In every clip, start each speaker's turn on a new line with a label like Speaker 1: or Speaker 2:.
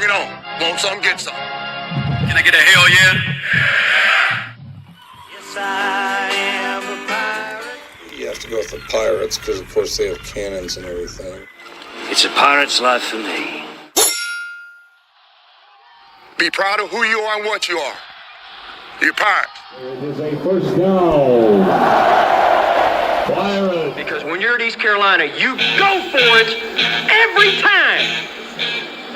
Speaker 1: it on. Want some, get some.
Speaker 2: Can I get a hell yeah?
Speaker 3: Yes, I am a pirate.
Speaker 4: You have to go with the pirates because, of course, they have cannons and everything.
Speaker 3: It's a pirate's life for me.
Speaker 1: Be proud of who you are and what you are. You're a pirate.
Speaker 5: It is a first down. Pirates.
Speaker 6: Because when you're at East Carolina, you go for it every time.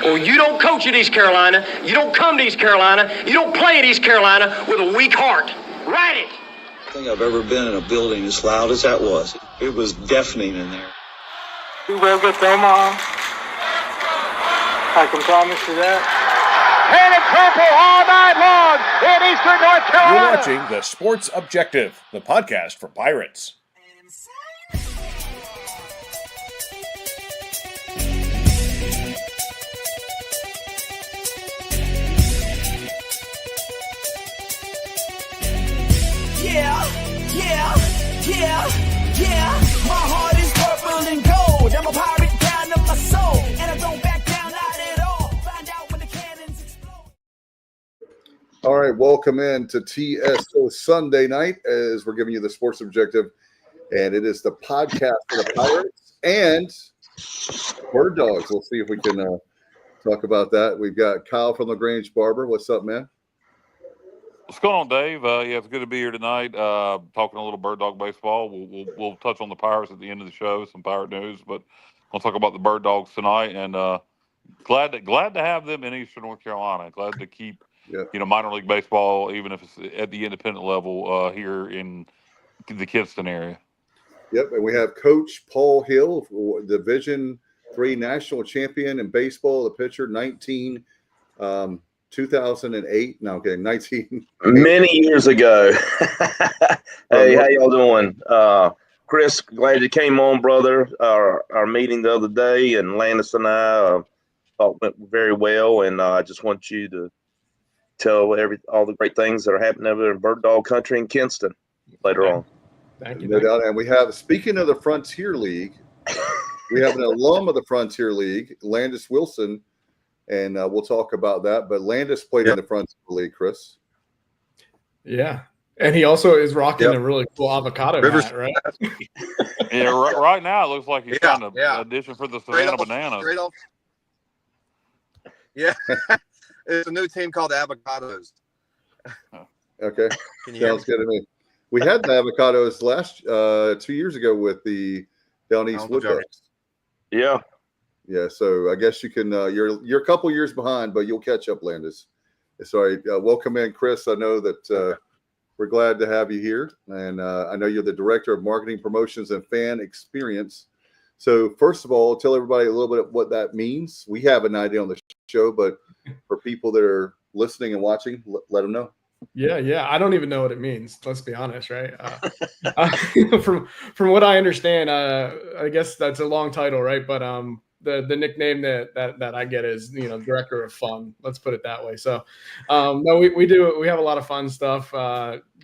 Speaker 6: Or you don't coach at East Carolina, you don't come to East Carolina, you don't play at East Carolina with a weak heart. Write it.
Speaker 7: I don't think I've ever been in a building as loud as that was. It was deafening in there.
Speaker 8: We will get them on. I can promise you that.
Speaker 9: Painted purple all night long in Eastern North Carolina.
Speaker 10: You're watching The Sports Objective, the podcast for Pirates.
Speaker 11: Yeah. My heart is purple and gold. I'm a pirate down to my soul. And I don't back down not at all. Find out when the cannons explode.
Speaker 12: All right, welcome in to TSO Sunday Night as we're giving you the sports objective. And it is the podcast for the Pirates and Bird Dawgs. We'll see if we can talk about that. We've got Kyle from LaGrange Barber. What's up, man?
Speaker 13: What's going on, Dave? Yeah, it's good to be here tonight. Talking a little Bird Dog baseball. We'll touch on the Pirates at the end of the show, some Pirate news, but we'll talk about the Bird Dogs tonight. And glad to have them in Eastern North Carolina. Glad to keep minor league baseball, even if it's at the independent level here in the Kinston area.
Speaker 12: Yep, and we have Coach Paul Hill, Division III national champion in baseball, the pitcher, 2008. No, okay, 19.
Speaker 14: Many years ago. Hey, how y'all doing? Chris, glad you came on, brother. Our meeting the other day, and Landis and I thought went very well, and I just want you to tell all the great things that are happening over there in Bird Dog Country in Kinston later on.
Speaker 12: Thank you. No doubt. And we have, speaking of the Frontier League, we have an alum of the Frontier League, Landis Wilson. And we'll talk about that. But Landis played in the Frontier League, Chris.
Speaker 15: Yeah. And he also is rocking a really cool avocado hat, right?
Speaker 13: Yeah, right now it looks like he's trying to audition for the Savannah Bananas.
Speaker 16: Yeah. It's a new team called the Avocados.
Speaker 12: Okay. Sounds good to me. We had the Avocados 2 years ago with the Down East Bird Dawgs.
Speaker 14: Yeah.
Speaker 12: Yeah, so I guess you can. You're a couple years behind, but you'll catch up, Landis. Sorry, welcome in, Chris. I know that we're glad to have you here, and I know you're the director of marketing, promotions, and fan experience. So, first of all, tell everybody a little bit of what that means. We have an idea on the show, but for people that are listening and watching, let them know.
Speaker 15: Yeah. I don't even know what it means. Let's be honest, right? From what I understand, I guess that's a long title, right? But the nickname that I get is, director of fun. Let's put it that way. So, no, we have a lot of fun stuff.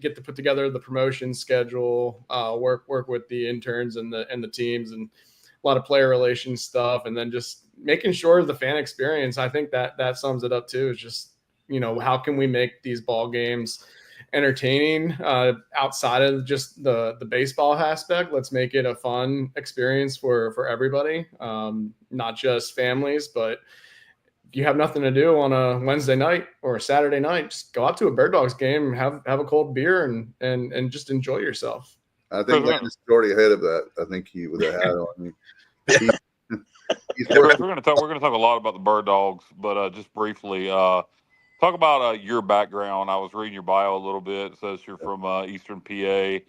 Speaker 15: Get to put together the promotion schedule, work with the interns and the teams, and a lot of player relations stuff, and then just making sure the fan experience. I think that sums it up too. Is just how can we make these ball games entertaining outside of just the baseball aspect. Let's make it a fun experience for everybody, not just families. But if you have nothing to do on a Wednesday night or a Saturday night, just go out to a Bird Dogs game, have a cold beer, and just enjoy yourself.
Speaker 12: I think Landis is already ahead of that. I think he with a hat on. We're
Speaker 13: going to talk a lot about the Bird Dogs, but just briefly. Talk about your background. I was reading your bio a little bit. It says you're from Eastern PA.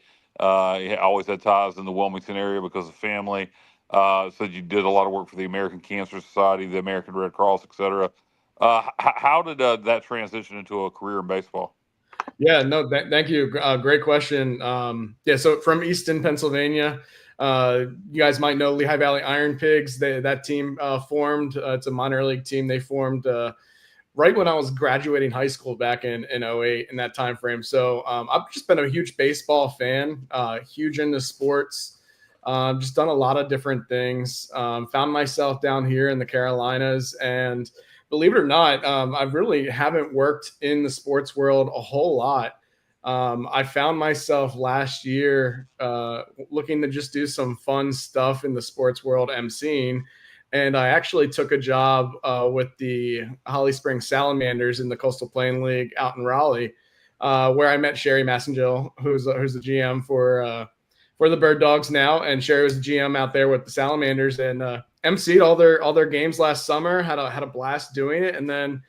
Speaker 13: You always had ties in the Wilmington area because of family. Said you did a lot of work for the American Cancer Society, the American Red Cross, et cetera. How did that transition into a career in baseball?
Speaker 15: Yeah, no, thank you. Great question. So from Easton, Pennsylvania, you guys might know Lehigh Valley Iron Pigs. That team formed. It's a minor league team. They formed right when I was graduating high school back in 08 in that time frame. So I've just been a huge baseball fan, huge into sports, just done a lot of different things. Found myself down here in the Carolinas and believe it or not, I really haven't worked in the sports world a whole lot. I found myself last year looking to just do some fun stuff in the sports world emceeing. And I actually took a job with the Holly Springs Salamanders in the Coastal Plain League out in Raleigh, where I met Sherry Massengill, who's the GM for the Bird Dawgs now. And Sherry was the GM out there with the Salamanders and emceed all their games last summer. Had a blast doing it. And then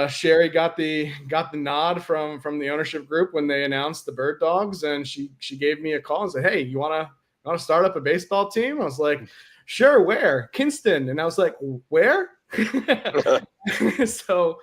Speaker 15: Sherry got the nod from the ownership group when they announced the Bird Dawgs, and she gave me a call and said, "Hey, you want to start up a baseball team?" I was like, "Sure, where?" "Kinston." And I was like, "Where?" So,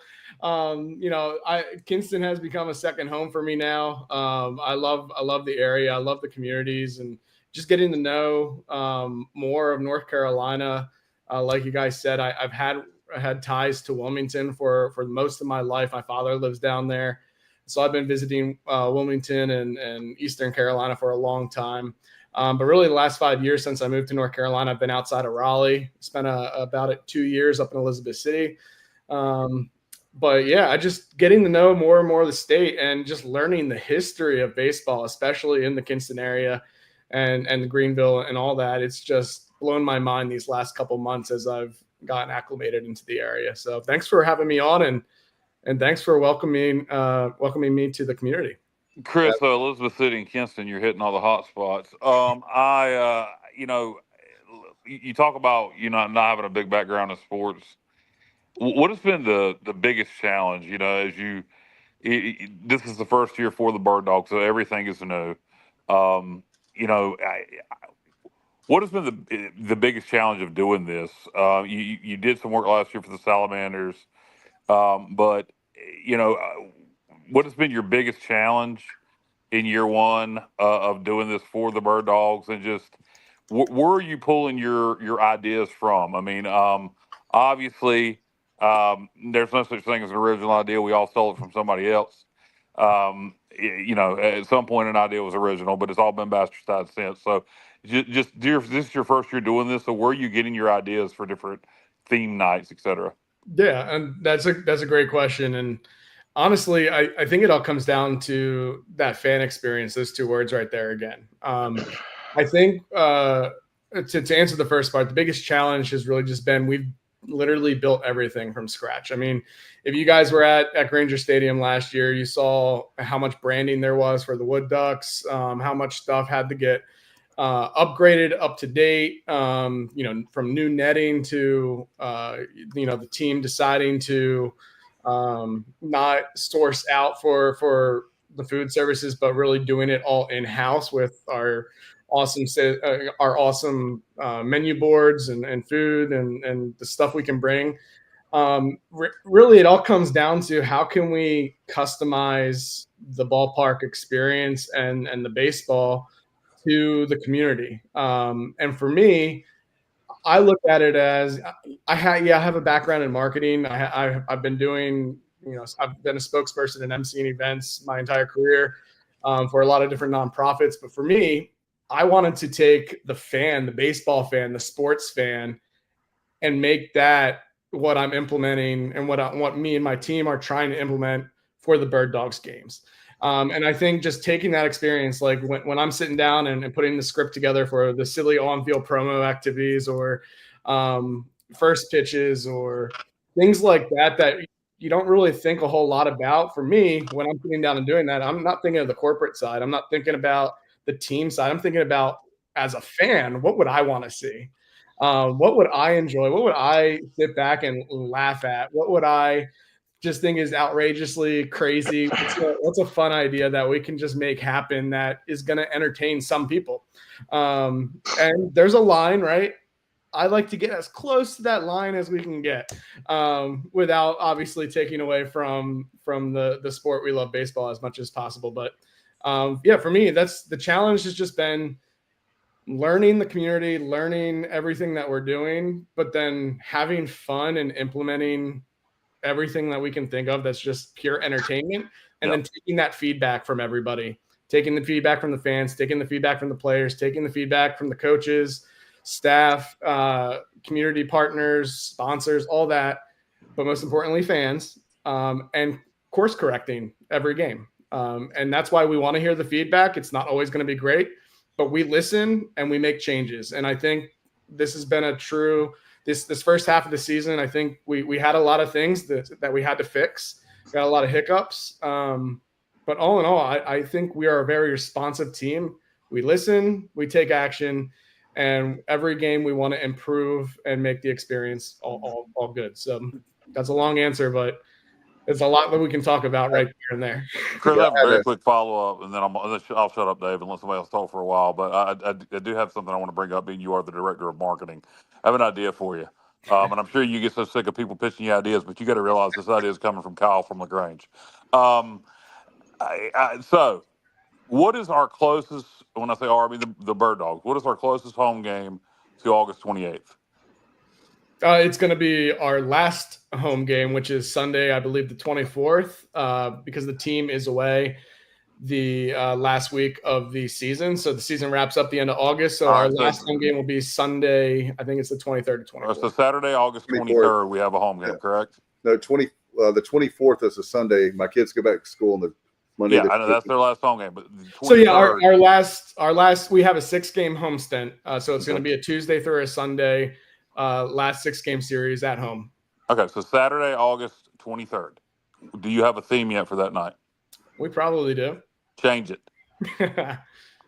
Speaker 15: Kinston has become a second home for me now. I love the area. I love the communities and just getting to know more of North Carolina. Like you guys said, I've had ties to Wilmington for most of my life. My father lives down there. So I've been visiting Wilmington and Eastern Carolina for a long time. But really the last 5 years since I moved to North Carolina, I've been outside of Raleigh, spent about 2 years up in Elizabeth City. But yeah, I just getting to know more and more of the state and just learning the history of baseball, especially in the Kinston area and the Greenville and all that. It's just blown my mind these last couple months as I've gotten acclimated into the area. So thanks for having me on and thanks for welcoming me to the community.
Speaker 13: Chris, Elizabeth City and Kinston, you're hitting all the hot spots. You talk about not having a big background in sports. What has been the biggest challenge? This is the first year for the Bird Dawgs, so everything is new. What has been the biggest challenge of doing this? You did some work last year for the Salamanders, but what has been your biggest challenge in year one of doing this for the Bird Dawgs, and just where are you pulling your ideas from? I mean, obviously, there's no such thing as an original idea. We all stole it from somebody else. At some point, an idea was original, but it's all been bastardized since. So, this is your first year doing this. So, where are you getting your ideas for different theme nights, etc.?
Speaker 15: Yeah, and that's a great question. And honestly, I think it all comes down to that fan experience. Those two words right there again. I think to answer the first part, the biggest challenge has really just been we've literally built everything from scratch. I mean, if you guys were at Granger Stadium last year, you saw how much branding there was for the Wood Ducks, how much stuff had to get upgraded, up to date, from new netting to, the team deciding to not source out for the food services, but really doing it all in-house with our awesome menu boards and food and the stuff we can bring. Really, it all comes down to how can we customize the ballpark experience and the baseball to the community. And for me, I look at it as I have a background in marketing. I've been doing, I've been a spokesperson in emceeing events my entire career for a lot of different nonprofits. But for me, I wanted to take the fan, the baseball fan, the sports fan, and make that what I'm implementing and what me and my team are trying to implement for the Bird Dawgs games. And I think just taking that experience, like when I'm sitting down and putting the script together for the silly on-field promo activities or first pitches or things like that you don't really think a whole lot about. For me, when I'm sitting down and doing that, I'm not thinking of the corporate side. I'm not thinking about the team side. I'm thinking about, as a fan, what would I want to see? What would I enjoy? What would I sit back and laugh at? What would I just think is outrageously crazy? What's a fun idea that we can just make happen that is going to entertain some people? And there's a line, right? I like to get as close to that line as we can get without obviously taking away from the sport we love, baseball, as much as possible. But for me, that's the challenge has just been learning the community, learning everything that we're doing, but then having fun and implementing everything that we can think of that's just pure entertainment, and then taking that feedback from everybody, taking the feedback from the fans, taking the feedback from the players, taking the feedback from the coaches, staff, community partners, sponsors, all that, but most importantly, fans, and course correcting every game. And that's why we want to hear the feedback. It's not always going to be great, but we listen and we make changes. And I think this has been a true this first half of the season. I think we had a lot of things that we had to fix. Got a lot of hiccups. But all in all, I think we are a very responsive team. We listen, we take action, and every game we want to improve and make the experience all good. So that's a long answer, but there's a lot that we can talk about right here and there.
Speaker 13: Chris, I have a very quick follow-up, and then I'll shut up, Dave, and let somebody else talk for a while. But I do have something I want to bring up, being you are the director of marketing. I have an idea for you. And I'm sure you get so sick of people pitching you ideas, but you got to realize this idea is coming from Kyle from LaGrange. So what is our closest, when I say our, I mean the Bird Dogs, what is our closest home game to August 28th?
Speaker 15: It's going to be our last home game, which is Sunday, I believe the 24th, because the team is away the last week of the season. So the season wraps up the end of August. So our last home game will be Sunday. I think it's the 23rd or 24th.
Speaker 13: So Saturday, August 23rd, we have a home game, correct?
Speaker 12: No, the 24th is a Sunday. My kids go back to school on the Monday.
Speaker 13: Yeah, I know that's their last home game. But
Speaker 15: so yeah, our last we have a 6-game home stint. So it's going to be a Tuesday through a Sunday, last 6-game series at home.
Speaker 13: Okay, so Saturday, August 23rd. Do you have a theme yet for that night?
Speaker 15: We probably do.
Speaker 13: Change it.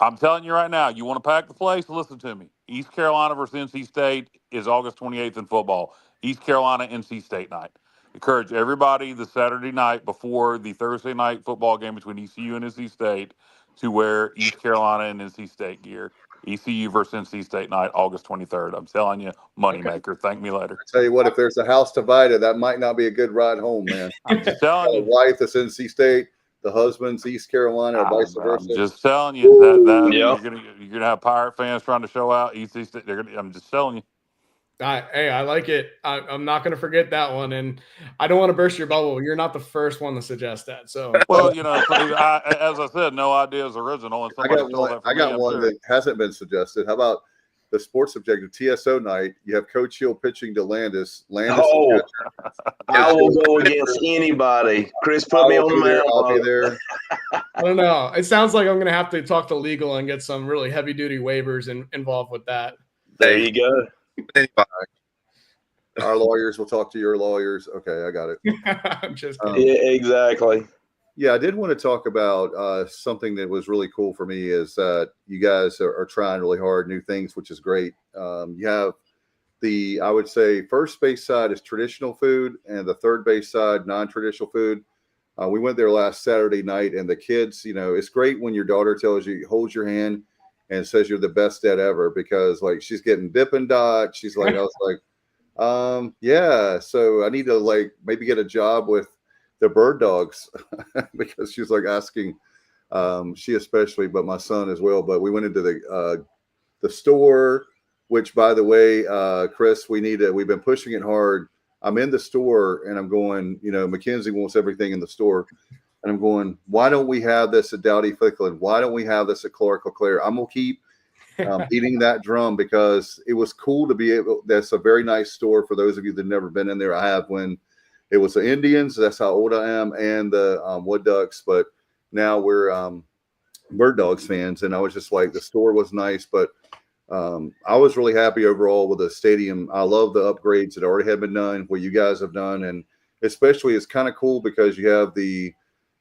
Speaker 13: I'm telling you right now, you want to pack the place? Listen to me. East Carolina versus NC State is August 28th in football. East Carolina, NC State night. Encourage everybody the Saturday night before the Thursday night football game between ECU and NC State to wear East Carolina and NC State gear. ECU versus NC State night, August 23rd. I'm telling you, moneymaker. Thank me later.
Speaker 12: I tell you what, if there's a house divided, that might not be a good ride home, man.
Speaker 13: I'm just telling you.
Speaker 12: The wife that's NC State, the husband's East Carolina, or vice versa.
Speaker 13: I'm just telling you that you're gonna have Pirate fans trying to show out EC State. I'm just telling you.
Speaker 15: Hey, I like it. I'm not going to forget that one, and I don't want to burst your bubble. You're not the first one to suggest that. So,
Speaker 13: well, you know, as I said, no idea is original. And
Speaker 12: I got one that hasn't been suggested. How about the sports objective TSO night? You have Coach Hill pitching to Landis.
Speaker 14: I will go against anybody. Chris, put me on the map.
Speaker 12: I'll be there.
Speaker 15: I don't know. It sounds like I'm going to have to talk to legal and get some really heavy-duty waivers involved with that.
Speaker 14: There you go.
Speaker 12: Our lawyers will talk to your lawyers. Okay, I got it.
Speaker 15: I'm just kidding.
Speaker 14: Yeah, exactly.
Speaker 12: Yeah, I did want to talk about something that was really cool for me is that you guys are trying really hard, new things, which is great. You have I would say, first base side is traditional food and the third base side, non-traditional food. We went there last Saturday night, and the kids, you know, it's great when your daughter tells you, holds your hand and says you're the best dad ever, because like she's getting Dippin' Dot. She's like, I was like, yeah. So I need to like maybe get a job with the Bird Dogs because she was like asking, she especially, but my son as well. But we went into the store, which by the way, Chris, we've been pushing it hard. I'm in the store and I'm going, you know, Mackenzie wants everything in the store. And I'm going, why don't we have this at Dowdy Ficklen? Why don't we have this at Clark LeClaire? I'm going to keep beating that drum because it was cool to be able. That's a very nice store for those of you that have never been in there. I have when it was the Indians. That's how old I am, and the Wood Ducks. But now we're Bird Dogs fans. And I was just like, the store was nice. But I was really happy overall with the stadium. I love the upgrades that already have been done, what you guys have done. And especially it's kind of cool because you have the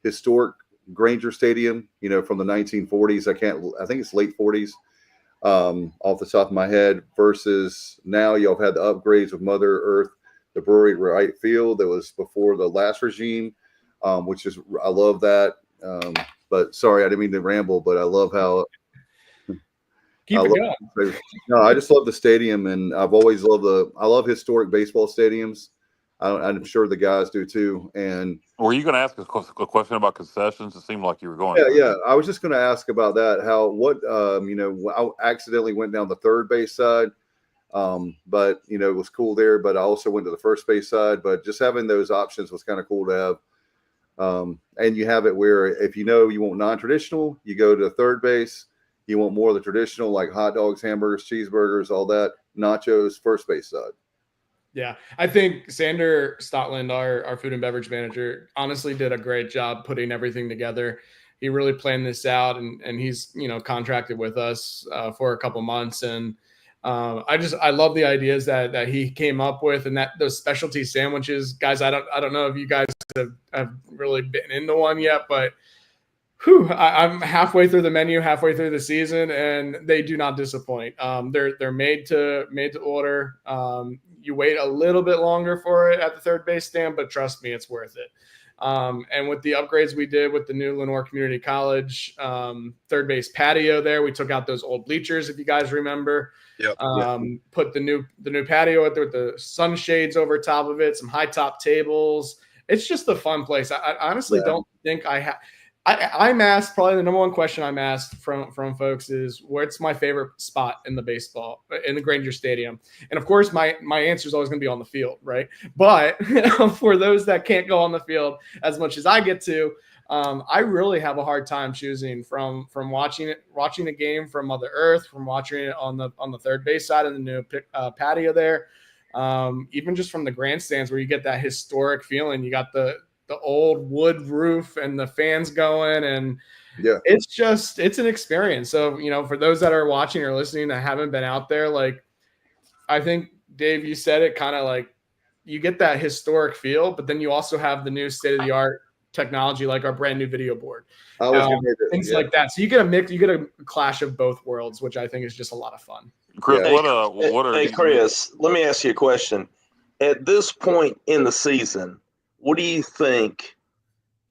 Speaker 12: historic Granger Stadium, you know, from the 1940s. I think it's late 40s off the top of my head, versus now y'all have had the upgrades of Mother Earth, the brewery right field that was before the last regime, which is, I love that. But sorry, I didn't mean to ramble, but I love how
Speaker 15: keep it going.
Speaker 12: No, I just love the stadium, and I've always loved I love historic baseball stadiums. I'm sure the guys do too. And
Speaker 13: were you going to ask a question about concessions? It seemed like you were going.
Speaker 12: Yeah. I was just going to ask about that. You know, I accidentally went down the third base side, but you know, it was cool there. But I also went to the first base side. But just having those options was kind of cool to have. And you have it where if you know you want non-traditional, you go to third base. You want more of the traditional, like hot dogs, hamburgers, cheeseburgers, all that, nachos, first base side.
Speaker 15: Yeah, I think Sander Stotland, our food and beverage manager, honestly did a great job putting everything together. He really planned this out, and he's contracted with us for a couple months, and I love the ideas that he came up with, and that those specialty sandwiches, guys. I don't know if you guys have really been into one yet, but I'm halfway through the menu, halfway through the season, and they do not disappoint. They're made to order. You wait a little bit longer for it at the third base stand, but trust me, it's worth it. And with the upgrades we did with the new Lenore Community College third base patio there, we took out those old bleachers, if you guys remember.
Speaker 16: Yep.
Speaker 15: Put the new patio with the sunshades over top of it, some high top tables. It's just a fun place. I honestly don't think I'm asked, probably the number one question I'm asked from folks is, where's my favorite spot in the Granger Stadium? And of course, my answer is always going to be on the field, right? But for those that can't go on the field as much as I get to, I really have a hard time choosing from watching a game from Mother Earth, from watching it on the third base side of the new patio there, even just from the grandstands where you get that historic feeling. You got the old wood roof and the fans going, and it's an experience. So, for those that are watching or listening that haven't been out there, like, I think Dave, you said it, kind of like you get that historic feel, but then you also have the new state-of-the-art technology, like our brand new video board, things like that. So you get a clash of both worlds, which I think is just a lot of fun.
Speaker 13: Chris,
Speaker 14: Chris, let me ask you a question. At this point in the season, what do you think,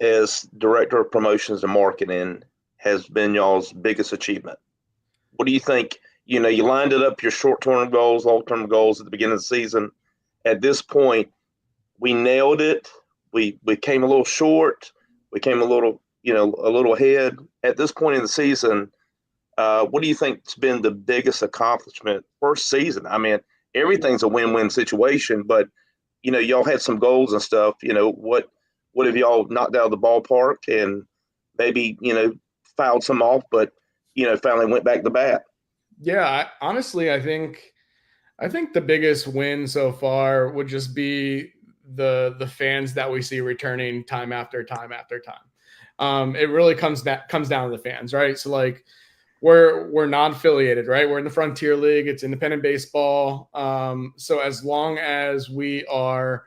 Speaker 14: as director of promotions and marketing, has been y'all's biggest achievement? What do you think? You lined it up, your short-term goals, long-term goals at the beginning of the season. At this point, we nailed it. We came a little short. We came a little ahead. At this point in the season, what do you think's been the biggest accomplishment first season? I mean, everything's a win-win situation, but y'all had some goals and stuff. What have y'all knocked out of the ballpark and maybe, fouled some off, but, finally went back to bat?
Speaker 15: Yeah, honestly, I think the biggest win so far would just be the fans that we see returning time after time after time. It really comes down to the fans, right? So, like, we're non-affiliated, right? We're in the Frontier League. It's independent baseball. So as long as we are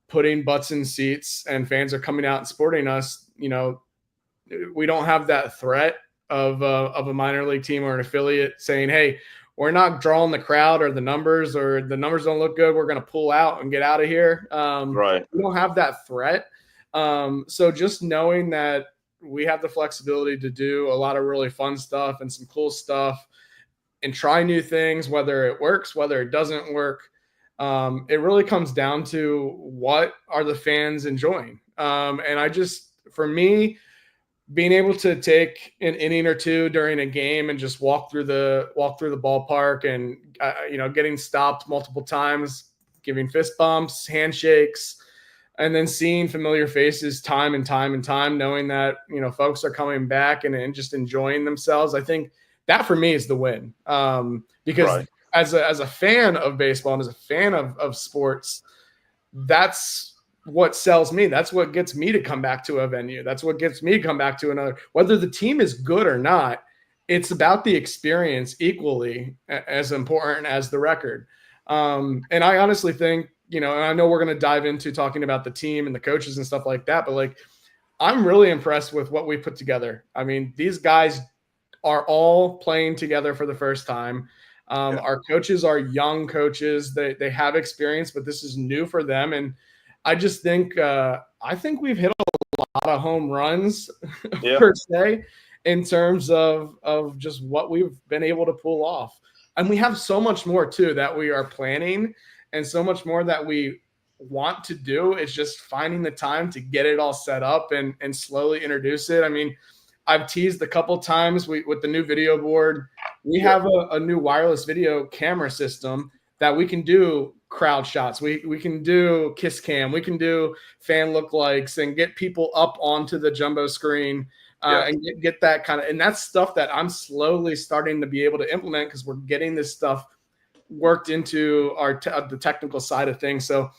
Speaker 15: putting butts in seats and fans are coming out and supporting us, we don't have that threat of a minor league team or an affiliate saying, hey, we're not drawing the crowd or the numbers don't look good, we're going to pull out and get out of here.
Speaker 14: Right.
Speaker 15: We don't have that threat. So just knowing that we have the flexibility to do a lot of really fun stuff and some cool stuff and try new things, whether it works, whether it doesn't work. It really comes down to what are the fans enjoying. And for me, being able to take an inning or two during a game and just walk through the ballpark and, getting stopped multiple times, giving fist bumps, handshakes, and then seeing familiar faces time and time and time, knowing that, folks are coming back and just enjoying themselves. I think that for me is the win. Because as a fan of baseball and as a fan of sports, that's what sells me. That's what gets me to come back to a venue. That's what gets me to come back to another, whether the team is good or not. It's about the experience equally as important as the record. And I honestly think, and I know we're going to dive into talking about the team and the coaches and stuff like that, but like, I'm really impressed with what we put together. I mean, these guys are all playing together for the first time. Our coaches are young coaches. They have experience, but this is new for them. And I just think, we've hit a lot of home runs per se in terms of just what we've been able to pull off. And we have so much more too that we are planning and so much more that we want to do. It's just finding the time to get it all set up and slowly introduce it. I mean, I've teased a couple times with the new video board. We have a new wireless video camera system that we can do crowd shots. We can do kiss cam. We can do fan lookalikes and get people up onto the jumbo screen and get that kind of, and that's stuff that I'm slowly starting to be able to implement because we're getting this stuff worked into the technical side of things. So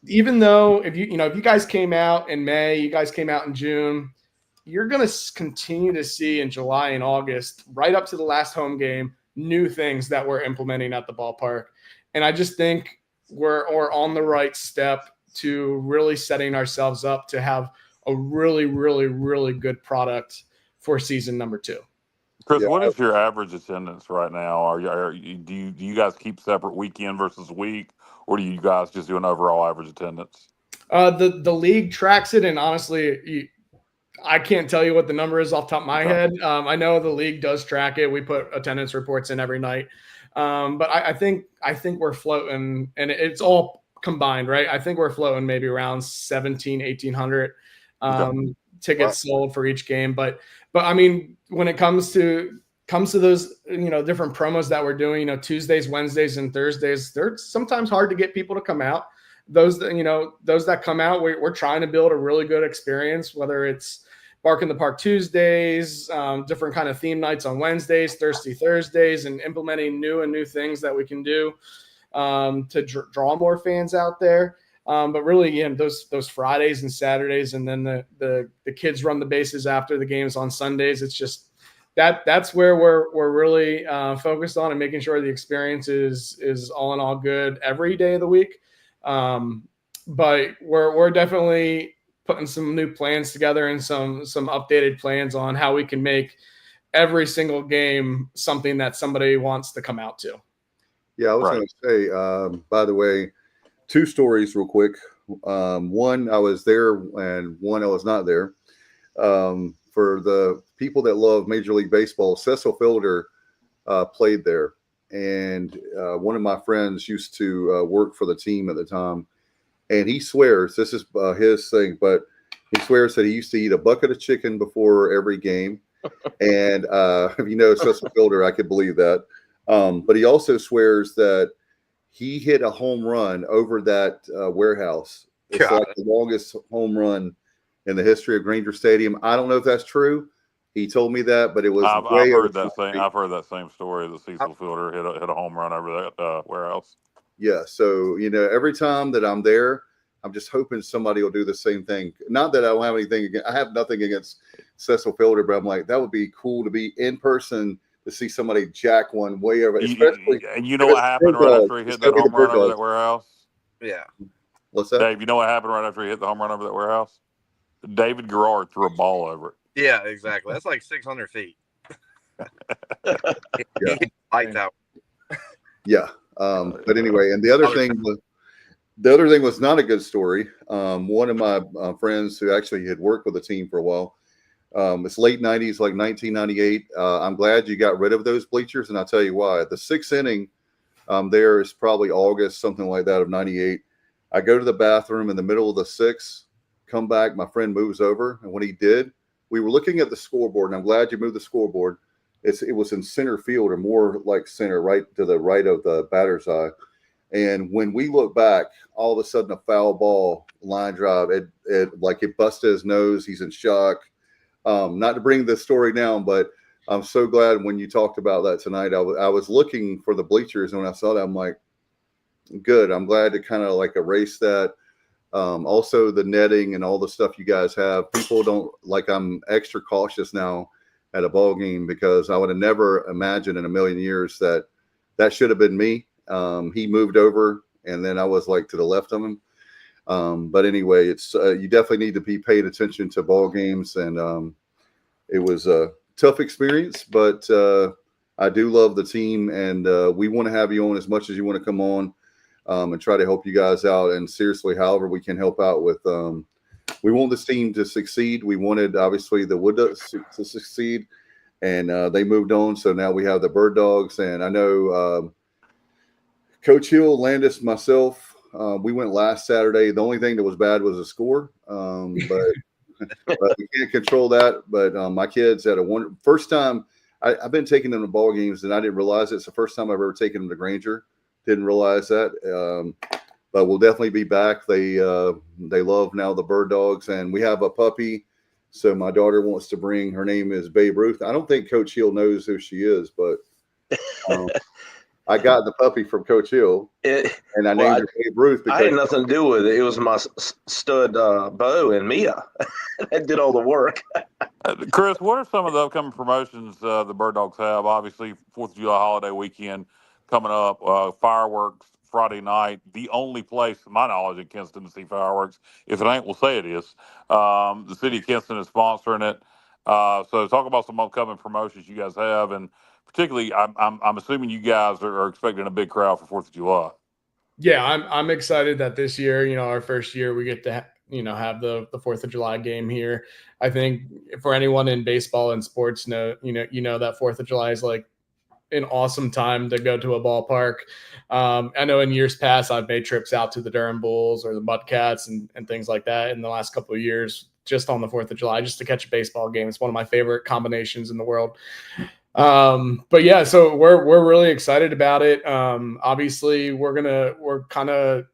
Speaker 15: even though if you guys came out in May, you guys came out in June, you're going to continue to see in July and August, right up to the last home game, new things that we're implementing at the ballpark. And I just think we're on the right step to really setting ourselves up to have a really, really, really good product for season number 2.
Speaker 13: Chris, what is your average attendance right now? Do you guys keep separate weekend versus week, or do you guys just do an overall average attendance?
Speaker 15: The league tracks it, and honestly, I can't tell you what the number is off the top of my head. I know the league does track it. We put attendance reports in every night, but I think we're floating, and it's all combined, right? I think we're floating maybe around 1,800 tickets sold for each game, but I mean, when it comes to those, different promos that we're doing, Tuesdays, Wednesdays, and Thursdays, they're sometimes hard to get people to come out. Those that come out, we're trying to build a really good experience, whether it's Bark in the Park Tuesdays, different kind of theme nights on Wednesdays, Thirsty Thursdays, and implementing new things that we can do to draw more fans out there. But really, those Fridays and Saturdays, and then the kids run the bases after the games on Sundays. It's just that's where we're really focused on, and making sure the experience is all in all good every day of the week. But we're definitely putting some new plans together and some updated plans on how we can make every single game something that somebody wants to come out to.
Speaker 12: Yeah, I was going to say, by the way, 2 stories real quick. One, I was there, and one, I was not there. For the people that love Major League Baseball, Cecil Fielder played there. And one of my friends used to work for the team at the time. And he swears, this is his thing, but he swears that he used to eat a bucket of chicken before every game. And if Cecil Fielder, I could believe that. But he also swears that he hit a home run over that warehouse. It's like the longest home run in the history of Granger Stadium. I don't know if that's true. He told me that, but it was.
Speaker 13: I've heard that same story. That Cecil Fielder hit a home run over that warehouse.
Speaker 12: Yeah. So every time that I'm there, I'm just hoping somebody will do the same thing. Not that I don't have anything. I have nothing against Cecil Fielder, but I'm like, that would be cool to be in person to see somebody jack one way over. Especially,
Speaker 13: and you know what happened right after he hit that home run over that warehouse?
Speaker 16: Yeah.
Speaker 12: What's that?
Speaker 13: Dave, you know what happened right after he hit the home run over that warehouse? David Garrard threw a ball over it.
Speaker 16: Yeah, exactly. That's like 600 feet.
Speaker 12: Yeah.
Speaker 16: Lights out.
Speaker 12: Yeah. But anyway, and the other thing was not a good story. One of my friends who actually had worked with the team for a while, it's late 90s, like 1998. I'm glad you got rid of those bleachers, and I'll tell you why. The 6th inning there is probably August, something like that, of 98. I go to the bathroom in the middle of the 6th, come back, my friend moves over, and when he did, we were looking at the scoreboard, and I'm glad you moved the scoreboard. It was in center field, or more like center, right to the right of the batter's eye. And when we look back, all of a sudden a foul ball line drive, it busted his nose. He's in shock. Not to bring this story down, but I'm so glad when you talked about that tonight. I was looking for the bleachers, and when I saw that, I'm like, good. I'm glad to kind of like erase that. Also the netting and all the stuff you guys have. People don't like. I'm extra cautious now at a ball game because I would have never imagined in a million years that should have been me. He moved over, and then I was like to the left of him. But anyway, it's you definitely need to be paid attention to ball games, and it was a tough experience, but I do love the team, and we want to have you on as much as you want to come on and try to help you guys out. And seriously, however we can help out with, we want this team to succeed. We wanted obviously the Wood Ducks to succeed, and they moved on. So now we have the Bird Dawgs, and I know Coach Hill, Landis, myself, we went last Saturday. The only thing that was bad was the score, but we can't control that. But my kids had first time. I've been taking them to ball games, and I didn't realize it's the first time I've ever taken them to Granger. Didn't realize that, but we'll definitely be back. They love now the Bird Dawgs, and we have a puppy. So my daughter wants to bring. Her name is Babe Ruth. I don't think Coach Hill knows who she is, but I got the puppy from Coach Hill, and I named her Babe Ruth.
Speaker 14: I had nothing to do with it. It was my stud Bo and Mia that did all the work.
Speaker 13: Chris, what are some of the upcoming promotions the Bird Dogs have? Obviously, 4th of July holiday weekend coming up, fireworks Friday night. The only place, to my knowledge, in Kinston to see fireworks. If it ain't, we'll say it is. The city of Kinston is sponsoring it. So talk about some upcoming promotions you guys have, and particularly, I'm assuming you guys are expecting a big crowd for 4th of July.
Speaker 15: Yeah, I'm excited that this year, our first year, we get to have the 4th of July game here. I think for anyone in baseball and sports, that 4th of July is like an awesome time to go to a ballpark. I know in years past, I've made trips out to the Durham Bulls or the Mudcats and things like that in the last couple of years, just on the 4th of July, just to catch a baseball game. It's one of my favorite combinations in the world. But yeah, so we're really excited about it. Obviously we're kind of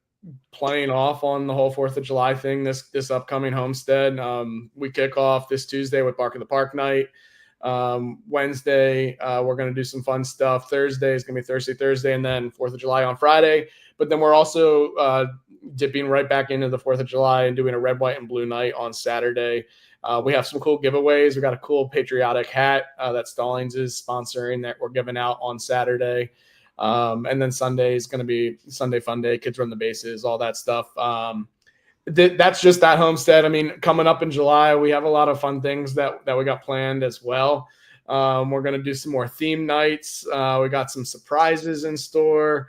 Speaker 15: playing off on the whole 4th of July thing this upcoming homestead. We kick off this Tuesday with Bark in the Park night. Wednesday, we're going to do some fun stuff. Thursday is going to be Thursday, and then 4th of July on Friday. But then we're also dipping right back into the 4th of July and doing a red, white, and blue night on Saturday. We have some cool giveaways. We got a cool patriotic hat that Stallings is sponsoring that we're giving out on Saturday. And then Sunday is going to be Sunday Fun Day, kids run the bases, all that stuff. That's just that homestead. I mean, coming up in July, we have a lot of fun things that we got planned as well. We're going to do some more theme nights. We got some surprises in store.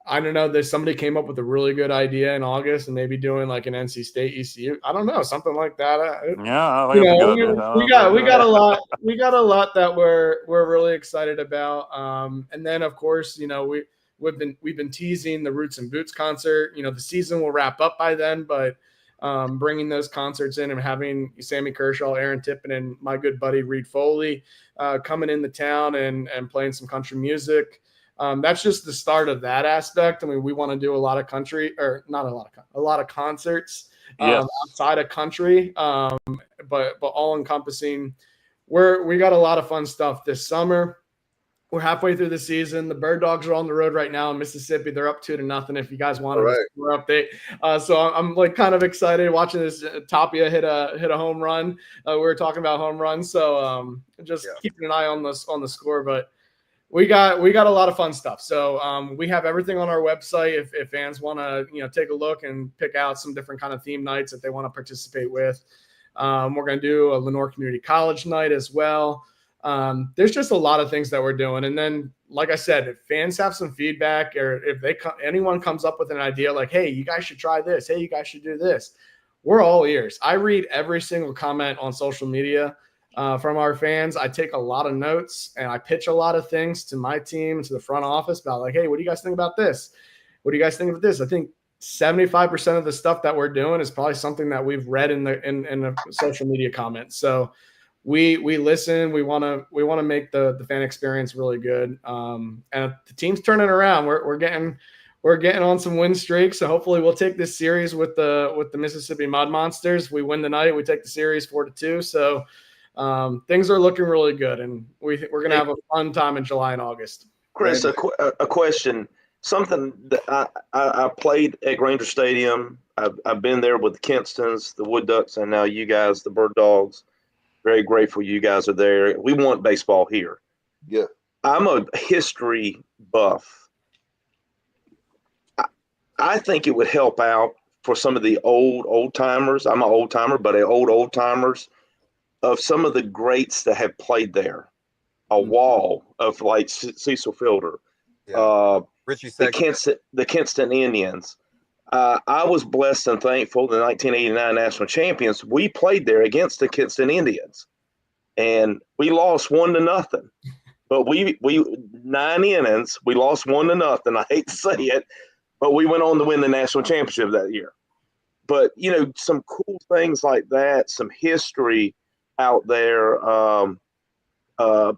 Speaker 15: I don't know. There's somebody came up with a really good idea in August and maybe doing like an NC State ECU. I don't know, something like that.
Speaker 13: Yeah, I think
Speaker 15: we got a lot. We got a lot that we're really excited about. And then of course, we've been teasing the Roots and Boots concert. The season will wrap up by then, but bringing those concerts in and having Sammy Kershaw, Aaron Tippin, and my good buddy Reed Foley coming into town and playing some country music. That's just the start of that aspect. I mean, we want to do a lot of country, or not a lot of concerts outside of country, but all encompassing. We got a lot of fun stuff this summer. We're halfway through the season. The Bird Dogs are on the road right now in Mississippi. They're up 2-0. If you guys want a score update, so I'm like kind of excited watching this. Tapia hit a home run. We were talking about home runs, so just keeping an eye on the score, but. We got a lot of fun stuff. So we have everything on our website. If fans want to take a look and pick out some different kind of theme nights that they want to participate with, we're going to do a Lenore Community College night as well. There's just a lot of things that we're doing. And then, like I said, if fans have some feedback, or if anyone comes up with an idea like, hey, you guys should try this. Hey, you guys should do this. We're all ears. I read every single comment on social media. From our fans. I take a lot of notes and I pitch a lot of things to my team, to the front office about like, hey, what do you guys think about this? What do you guys think of this? I think 75% of the stuff that we're doing is probably something that we've read in the social media comments. So we listen. We want to make the fan experience really good. And the team's turning around. We're getting on some win streaks. So hopefully we'll take this series with the Mississippi Mud Monsters. We win the night. We take the series 4-2. So things are looking really good, and we're going to have a fun time in July and August.
Speaker 14: Chris, a question. Something that I played at Granger Stadium. I've been there with the Kinstons, the Wood Ducks, and now you guys, the Bird Dogs. Very grateful you guys are there. We want baseball here.
Speaker 12: Yeah.
Speaker 14: I'm a history buff. I think it would help out for some of the old timers. I'm an old timer, but old timers. Of some of the greats that have played there, a wall of like Cecil Fielder,
Speaker 16: Richie
Speaker 14: the Kinston Indians. I was blessed and thankful. The 1989 national champions, we played there against the Kinston Indians, and we lost 1-0. But we 9 innings, we lost 1-0. I hate to say it, but we went on to win the national championship that year. But some cool things like that, some history out there,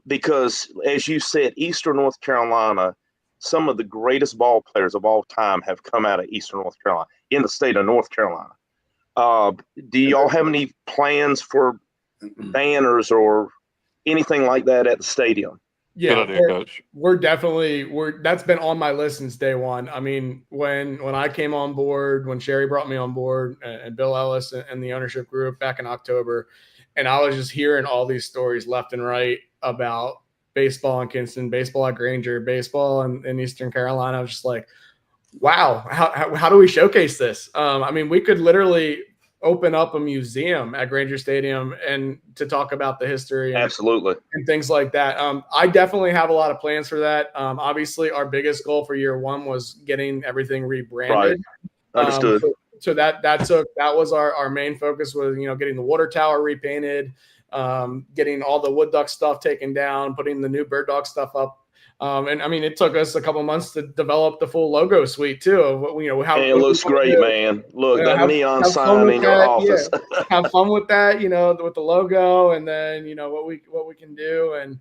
Speaker 14: because as you said, Eastern North Carolina, some of the greatest ball players of all time have come out of Eastern North Carolina, in the state of North Carolina. Do y'all have any plans for banners or anything like that at the stadium?
Speaker 15: Yeah,
Speaker 13: Good idea, Coach.
Speaker 15: That's been on my list since day one. I mean, when I came on board, when Sherry brought me on board, and Bill Ellis and the ownership group back in October, and I was just hearing all these stories left and right about baseball in Kinston, baseball at Granger, baseball in Eastern Carolina. I was just like, wow, how do we showcase this? I mean, we could literally open up a museum at Granger Stadium and to talk about the history and things like that. I definitely have a lot of plans for that. Obviously, our biggest goal for year one was getting everything rebranded.
Speaker 14: Right. Understood.
Speaker 15: So that was our main focus was, getting the water tower repainted, getting all the wood duck stuff taken down, putting the new bird dog stuff up. And I mean, it took us a couple months to develop the full logo suite too. Of how
Speaker 14: it looks great, man. Look, that neon sign in your office.
Speaker 15: Yeah. Have fun with that, with the logo, and then what we can do, and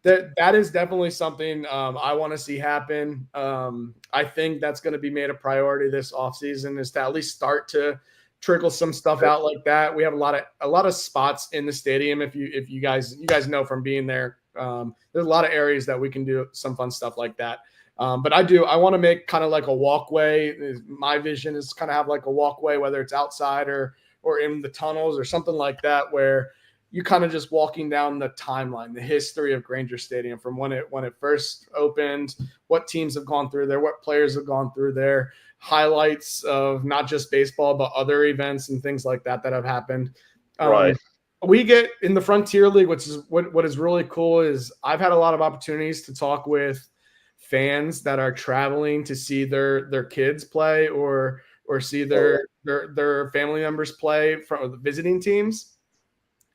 Speaker 15: that is definitely something I want to see happen. I think that's going to be made a priority this offseason, is to at least start to trickle some stuff out like that. We have a lot of spots in the stadium. If you guys know from being there. There's a lot of areas that we can do some fun stuff like that. But I want to make kind of like a walkway. My vision is kind of have like a walkway, whether it's outside or in the tunnels or something like that, where you kind of just walking down the timeline, the history of Granger Stadium from when it first opened, what teams have gone through there, what players have gone through there, highlights of not just baseball, but other events and things like that have happened.
Speaker 14: Right.
Speaker 15: We get in the Frontier League, which is what is really cool, is I've had a lot of opportunities to talk with fans that are traveling to see their kids play or see their family members play from the visiting teams.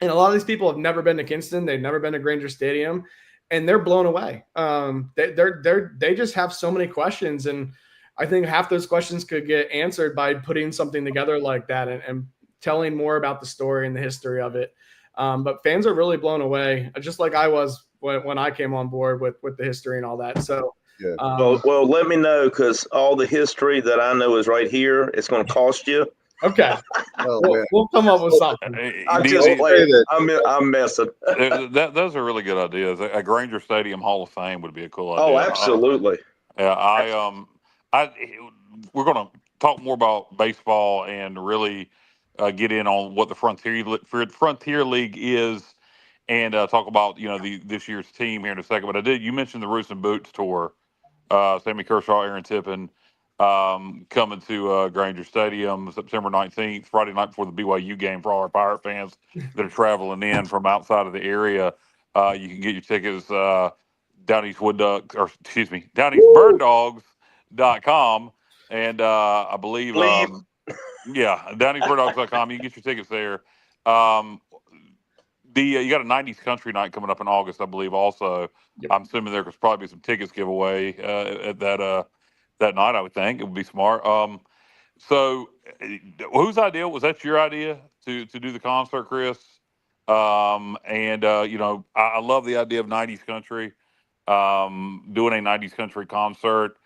Speaker 15: And a lot of these people have never been to Kinston. They've never been to Granger Stadium, and they're blown away. They just have so many questions. And I think half those questions could get answered by putting something together like that and telling more about the story and the history of it. But fans are really blown away, just like I was when I came on board with the history and all that. So,
Speaker 12: yeah.
Speaker 14: Well, let me know, because all the history that I know is right here. It's going to cost you.
Speaker 15: Okay. We'll come up with something.
Speaker 14: I'm messing.
Speaker 13: Those are really good ideas. A Granger Stadium Hall of Fame would be a cool idea.
Speaker 14: Oh, absolutely.
Speaker 13: We're going to talk more about baseball and really get in on what the Frontier League is, and talk about this year's team here in a second. But you mentioned the Roots and Boots tour. Sammy Kershaw, Aaron Tippin coming to Granger Stadium September 19th, Friday night before the BYU game, for all our Pirate fans that are traveling in from outside of the area. You can get your tickets Down East Bird Dawgs.com, and I believe DownEastBirdDawgs.com. You can get your tickets there. You got a 90s country night coming up in August, I believe. Also, yep. I'm assuming there could probably be some tickets giveaway at that night. I would think it would be smart. So, whose idea was that? Your idea to do the concert, Chris? I love the idea of 90s country. Doing a 90s country concert.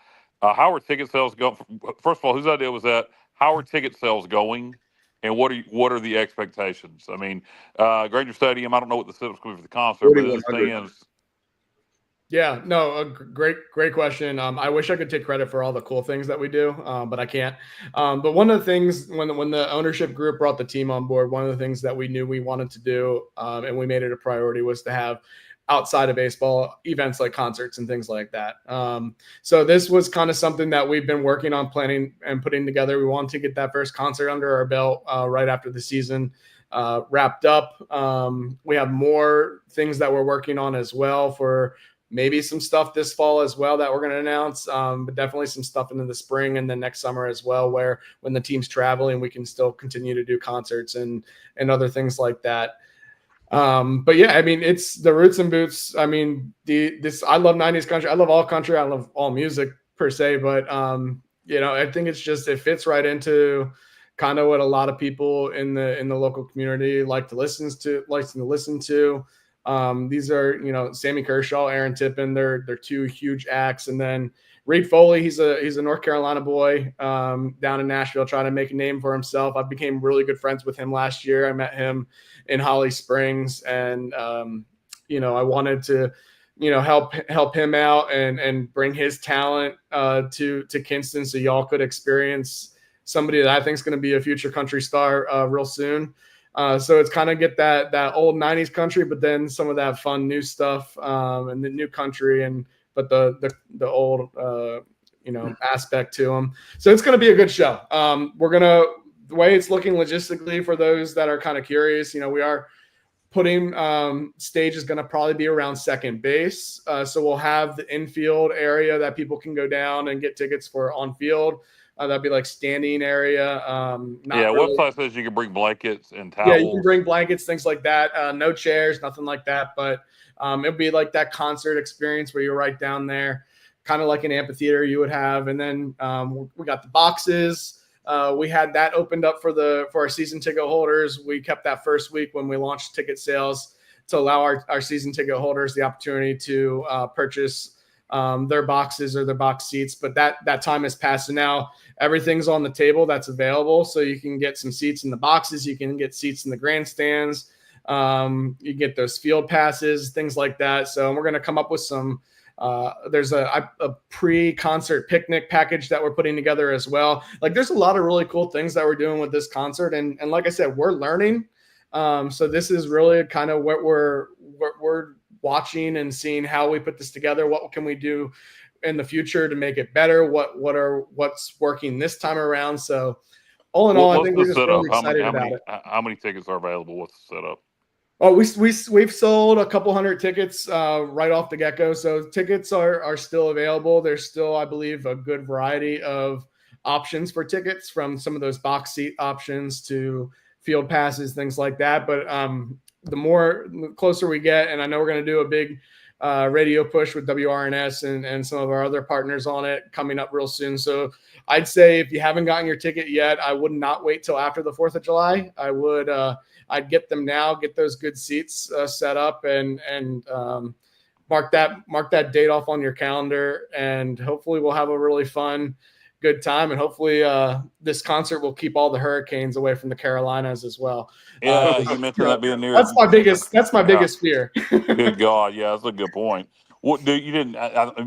Speaker 13: How are ticket sales going? First of all, whose idea was that? How are ticket sales going? And what are the expectations? I mean, Granger Stadium, I don't know what the setup's going to be for the concert, but in the stands.
Speaker 15: Yeah, no, a great question. I wish I could take credit for all the cool things that we do, but I can't. But one of the things when the ownership group brought the team on board, one of the things that we knew we wanted to do, and we made it a priority, was to have outside of baseball events like concerts and things like that. So this was kind of something that we've been working on planning and putting together. We wanted to get that first concert under our belt right after the season wrapped up. We have more things that we're working on as well, for maybe some stuff this fall as well that we're going to announce, but definitely some stuff into the spring and then next summer as well, where when the team's traveling, we can still continue to do concerts and other things like that. But yeah, I mean, it's the Roots and Boots. I mean, I love 90s country. I love all country. I love all music per se, but I think it's just, it fits right into kind of what a lot of people in the local community like to listen to. These are, Sammy Kershaw, Aaron Tippin, they're two huge acts. And then Reed Foley, he's a North Carolina boy down in Nashville, trying to make a name for himself. I became really good friends with him last year. I met him in Holly Springs, and I wanted to help him out and bring his talent to Kinston, so y'all could experience somebody that I think is going to be a future country star real soon. So it's kind of get that old 90s country, but then some of that fun new stuff and the new country, but the old aspect to them. So it's going to be a good show. The way it's looking logistically for those that are kind of curious, we are putting stage is going to probably be around second base. So we'll have the infield area that people can go down and get tickets for on field. That'd be like standing area.
Speaker 13: Website says you can bring blankets and towels.
Speaker 15: Yeah, you can bring blankets, things like that. No chairs, nothing like that. But it'll be like that concert experience where you're right down there, kind of like an amphitheater you would have. And then we got the boxes. We had that opened up for our season ticket holders. We kept that first week when we launched ticket sales to allow our season ticket holders the opportunity to purchase their boxes or their box seats. But that time has passed. So now everything's on the table that's available. So you can get some seats in the boxes. You can get seats in the grandstands. You get those field passes, things like that. So we're going to come up with some there's a pre-concert picnic package that we're putting together as well. Like there's a lot of really cool things that we're doing with this concert. And like I said, we're learning. So this is really kind of what we're watching and seeing how we put this together. What can we do in the future to make it better? What's working this time around? So all in all, I think we're just really excited about it.
Speaker 13: How many tickets are available? What's the setup?
Speaker 15: Oh, we've sold a couple hundred tickets right off the get-go. So tickets are still available. There's still, I believe, a good variety of options for tickets, from some of those box seat options to field passes, things like that. But the closer we get, and I know we're going to do a big radio push with WRNS and some of our other partners on it coming up real soon. So I'd say if you haven't gotten your ticket yet, I would not wait till after the 4th of July. I'd get them now, get those good seats set up and mark that date off on your calendar. And hopefully we'll have a really fun, good time. And hopefully this concert will keep all the hurricanes away from the Carolinas as well.
Speaker 13: Yeah, you mentioned that being near.
Speaker 15: That's my biggest fear.
Speaker 13: Good God. Yeah, that's a good point. What you didn't?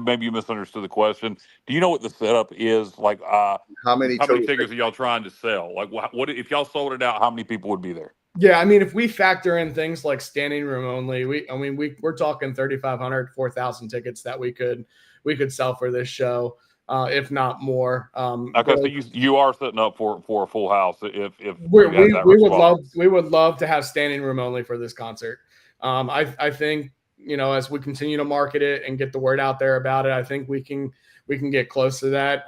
Speaker 13: Maybe you misunderstood the question. Do you know what the setup is? Like, how many tickets are y'all trying to sell? Like, what if y'all sold it out? How many people would be there?
Speaker 15: Yeah, I mean, if we factor in things like standing room only, we're talking 3,500, 4,000 tickets that we could sell for this show, if not more.
Speaker 13: Okay, so you are setting up for a full house if
Speaker 15: we would love to have standing room only for this concert. I think, as we continue to market it and get the word out there about it, I think we can get close to that.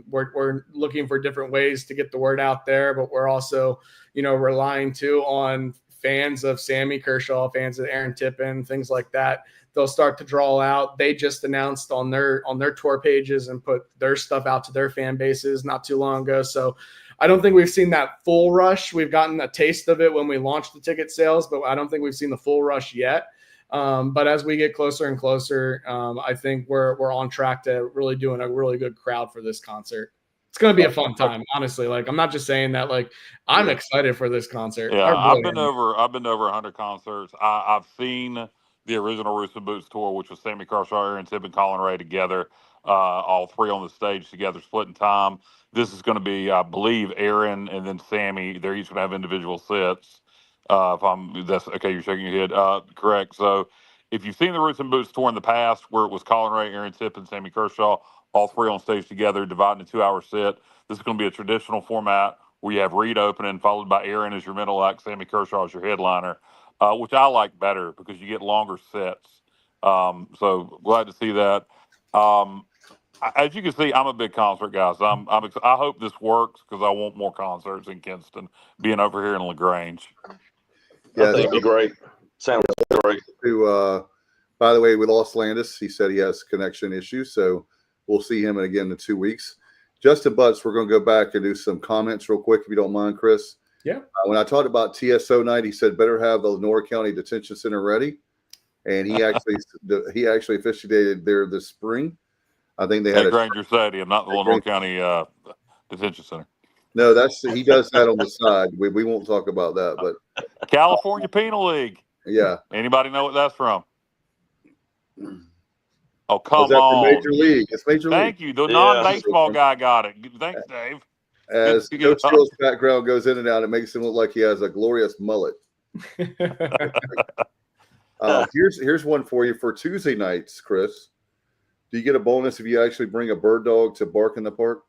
Speaker 15: We're looking for different ways to get the word out there, but we're also, relying too on fans of Sammy Kershaw, fans of Aaron Tippin, things like that. They'll start to draw out. They just announced on their tour pages and put their stuff out to their fan bases not too long ago. So I don't think we've seen that full rush. We've gotten a taste of it when we launched the ticket sales, but I don't think we've seen the full rush yet. But as we get closer and closer, I think we're on track to really doing a really good crowd for this concert. It's going to be a fun time, honestly. Like, I'm not just saying that. Like, I'm excited for this concert.
Speaker 13: Yeah, I've been over 100 concerts. I've seen the original Roots and Boots tour, which was Sammy Kershaw, Aaron Tippin, Colin Ray together, all three on the stage together, splitting time. This is going to be, I believe, Aaron and then Sammy. They're each going to have individual sets. That's okay. You're shaking your head. Correct. So if you've seen the Roots and Boots tour in the past, where it was Colin Ray, Aaron Tippin, Sammy Kershaw, all three on stage together, divided in a 2-hour set, this is going to be a traditional format where you have Reed opening, followed by Aaron as your middle act, Sammy Kershaw as your headliner, which I like better because you get longer sets. So glad to see that. As you can see, I'm a big concert guy. So I hope this works because I want more concerts in Kinston, being over here in LaGrange.
Speaker 14: Yeah, that'd be great. Sounds great.
Speaker 12: By the way, we lost Landis. He said he has connection issues, so we'll see him again in 2 weeks. Justin Butts, we're going to go back and do some comments real quick, if you don't mind, Chris.
Speaker 15: Yeah.
Speaker 12: When I talked about TSO night, he said better have the Lenore County Detention Center ready, and he actually officiated there this spring. I think they had
Speaker 13: Granger Stadium, not the Lenore County Detention Center.
Speaker 12: No, he does that on the side. We won't talk about that, but
Speaker 13: California Penal League.
Speaker 12: Yeah.
Speaker 13: Anybody know what that's from? Oh, come
Speaker 12: that
Speaker 13: on.
Speaker 12: for Major League? It's Major League.
Speaker 13: Thank you. The non-baseball guy got it. Thanks, Dave.
Speaker 12: As Coach Steele's background goes in and out, it makes him look like he has a glorious mullet. Here's one for you for Tuesday nights, Chris. Do you get a bonus if you actually bring a bird dog to bark in the park?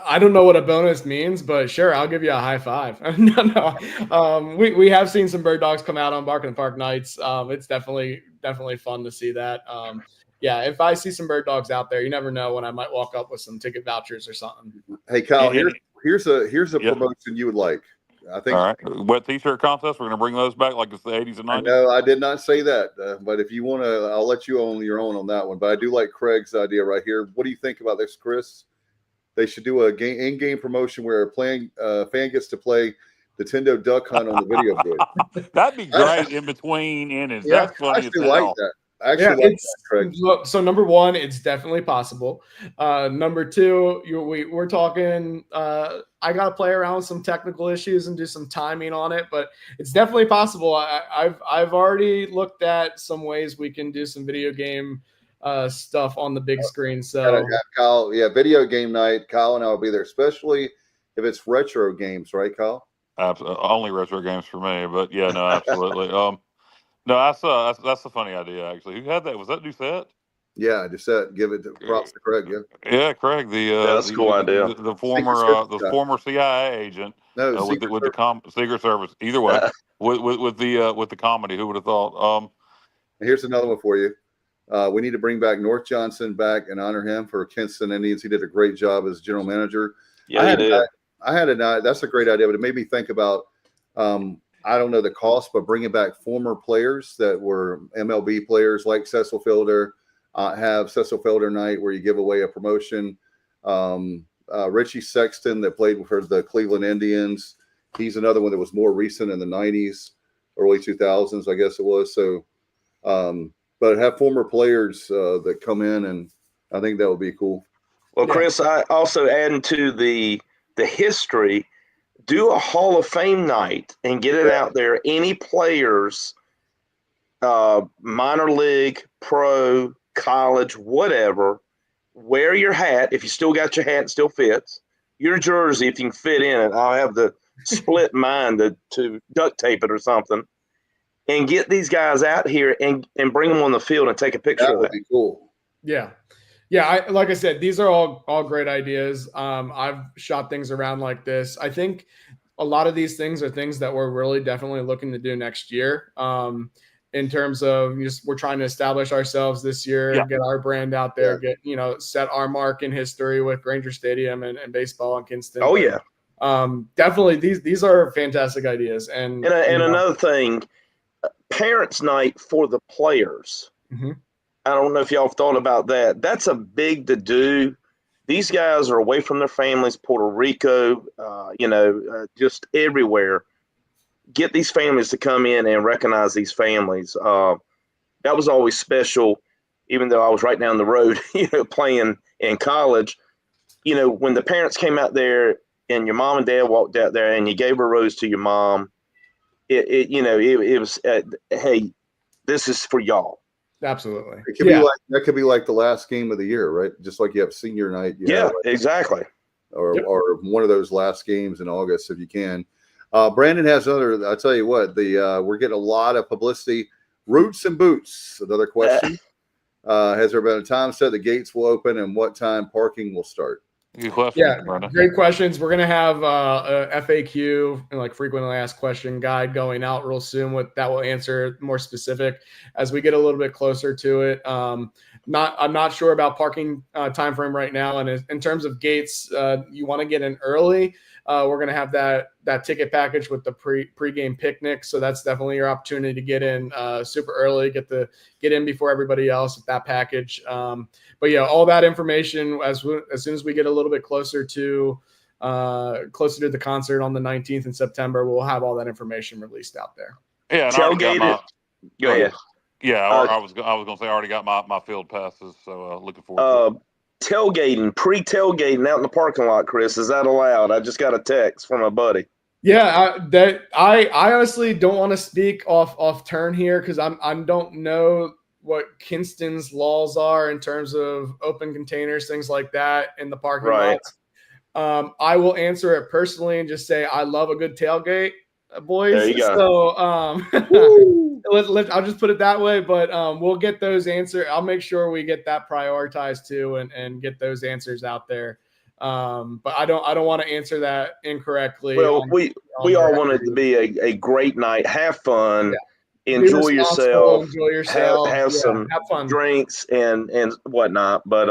Speaker 15: I don't know what a bonus means, but sure, I'll give you a high five. No. We have seen some bird dogs come out on Bark in the Park nights. It's definitely fun to see that. Yeah, if I see some bird dogs out there, you never know when I might walk up with some ticket vouchers or something.
Speaker 12: Hey, Kyle, here's a promotion you would like. I think.
Speaker 13: All right. Wet T-shirt contest. We're going to bring those back like it's the 80s and 90s.
Speaker 12: No, I did not say that. But if you want to, I'll let you own your own on that one. But I do like Craig's idea right here. What do you think about this, Chris? They should do a in-game promotion where a fan gets to play Nintendo Duck Hunt on the video board.
Speaker 13: That'd be great in between innings.
Speaker 12: Yeah,
Speaker 13: That's funny.
Speaker 12: I actually like that. Craig.
Speaker 15: So number one, it's definitely possible. Number two, we're talking. I got to play around with some technical issues and do some timing on it, but it's definitely possible. I've already looked at some ways we can do some video game stuff on the big screen. So
Speaker 12: Kyle, video game night. Kyle and I will be there, especially if it's retro games, right, Kyle?
Speaker 13: Absolutely, only retro games for me. But yeah, no, absolutely. No, that's a funny idea, actually. Who had that? Was that Doucette?
Speaker 12: Yeah, Doucette. Give it props to Craig.
Speaker 13: Yeah, Craig.
Speaker 14: That's a cool idea.
Speaker 13: The former CIA agent.
Speaker 12: No,
Speaker 13: with the Secret Service. Either way, with the comedy. Who would have thought?
Speaker 12: Here's another one for you. We need to bring back North Johnson back and honor him for Kinston Indians. He did a great job as general manager.
Speaker 14: Yeah,
Speaker 12: I had a night. That's a great idea, but it made me think about. I don't know the cost, but bringing back former players that were MLB players like Cecil Fielder, have Cecil Fielder night where you give away a promotion. Richie Sexton that played for the Cleveland Indians. He's another one that was more recent in the 90s, early 2000s, I guess it was. So, but have former players that come in, and I think that would be cool.
Speaker 14: Well, Chris, I also adding to the history, do a Hall of Fame night and get it out there. Any players, minor league, pro, college, whatever, wear your hat. If you still got your hat, still fits. Your jersey, if you can fit in it. I'll have the split mine to duct tape it or something. And get these guys out here and bring them on the field and take a picture of that.
Speaker 12: That would be cool.
Speaker 15: Yeah. Yeah, like I said, these are all great ideas. I've shot things around like this. I think a lot of these things are things that we're really definitely looking to do next year. In terms of we're trying to establish ourselves this year, get our brand out there, get set our mark in history with Granger Stadium and baseball in Kinston.
Speaker 14: Oh yeah,
Speaker 15: definitely these are fantastic ideas. And
Speaker 14: another thing, parents' night for the players.
Speaker 15: Mm-hmm.
Speaker 14: I don't know if y'all have thought about that. That's a big to do. These guys are away from their families, Puerto Rico, just everywhere. Get these families to come in and recognize these families. That was always special, even though I was right down the road, playing in college. When the parents came out there and your mom and dad walked out there and you gave a rose to your mom, it was, hey, this is for y'all.
Speaker 15: Absolutely.
Speaker 12: It could be like that. Could be like the last game of the year, right? Just like you have senior night.
Speaker 14: Exactly.
Speaker 12: Or one of those last games in August, if you can. Brandon has another. I'll tell you what. We're getting a lot of publicity. Roots and boots. Another question. Has there been a time set the gates will open and what time parking will start?
Speaker 13: Good question,
Speaker 15: great questions. We're gonna have a FAQ and like frequently asked question guide going out real soon. That will answer more specific as we get a little bit closer to it. I'm not sure about parking time frame right now. And in terms of gates, you want to get in early. We're gonna have that ticket package with the pregame picnic. So that's definitely your opportunity to get in super early, get in before everybody else with that package. But yeah, all that information as soon as we get a little bit closer to the concert on the 19th in September, we'll have all that information released out there.
Speaker 13: Yeah,
Speaker 14: tailgate. Go ahead.
Speaker 13: Yeah, I was gonna say I already got my field passes, so looking forward to it.
Speaker 14: Tailgating, pre-tailgating out in the parking lot, Chris, is that allowed? I just got a text from a buddy.
Speaker 15: Yeah, I honestly don't want to speak off turn here because I don't know what Kinston's laws are in terms of open containers, things like that in the parking
Speaker 14: Right.
Speaker 15: lots. I will answer it personally and just say I love a good tailgate, boys.
Speaker 14: There you go.
Speaker 15: So I'll just put it that way. But we'll get those answers. I'll make sure we get that prioritized too, and get those answers out there. But I don't want to answer that incorrectly.
Speaker 14: Well, we all want it to be a great night. Have fun.
Speaker 15: Yeah.
Speaker 14: Enjoy yourself.
Speaker 15: Enjoy yourself.
Speaker 14: Have some
Speaker 15: have fun.
Speaker 14: drinks and whatnot. But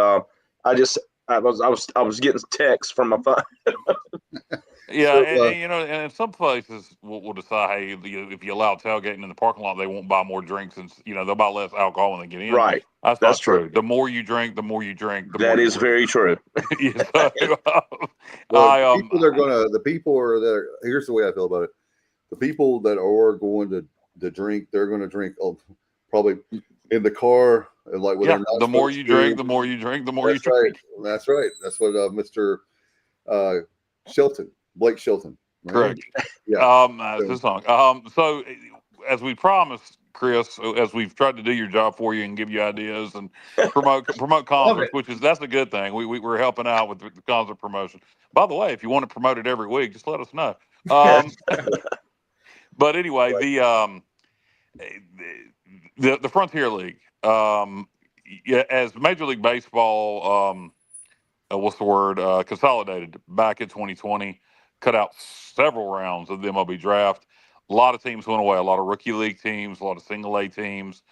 Speaker 14: I was getting texts from my phone.
Speaker 13: Yeah, and in some places we'll decide, hey, if you allow tailgating in the parking lot, they won't buy more drinks, and they'll buy less alcohol when they get in.
Speaker 14: Right.
Speaker 13: That's
Speaker 14: not
Speaker 13: true. The more you drink, the more you drink.
Speaker 14: That is very true.
Speaker 12: Here's the way I feel about it. The people that are going to drink, they're going to drink probably in the car. Like
Speaker 13: the more you drink, the more you drink, the more you drink.
Speaker 12: That's right. That's what Mr. Blake Shelton. Right?
Speaker 13: Correct.
Speaker 12: Yeah.
Speaker 13: That's his song. So as we promised, Chris, as we've tried to do your job for you and give you ideas and promote concerts, that's a good thing. We're helping out with the concert promotion. By the way, if you want to promote it every week, just let us know. But anyway, the Frontier League, as Major League Baseball, consolidated back in 2020, cut out several rounds of the MLB draft. A lot of teams went away. A lot of rookie league teams, a lot of single A teams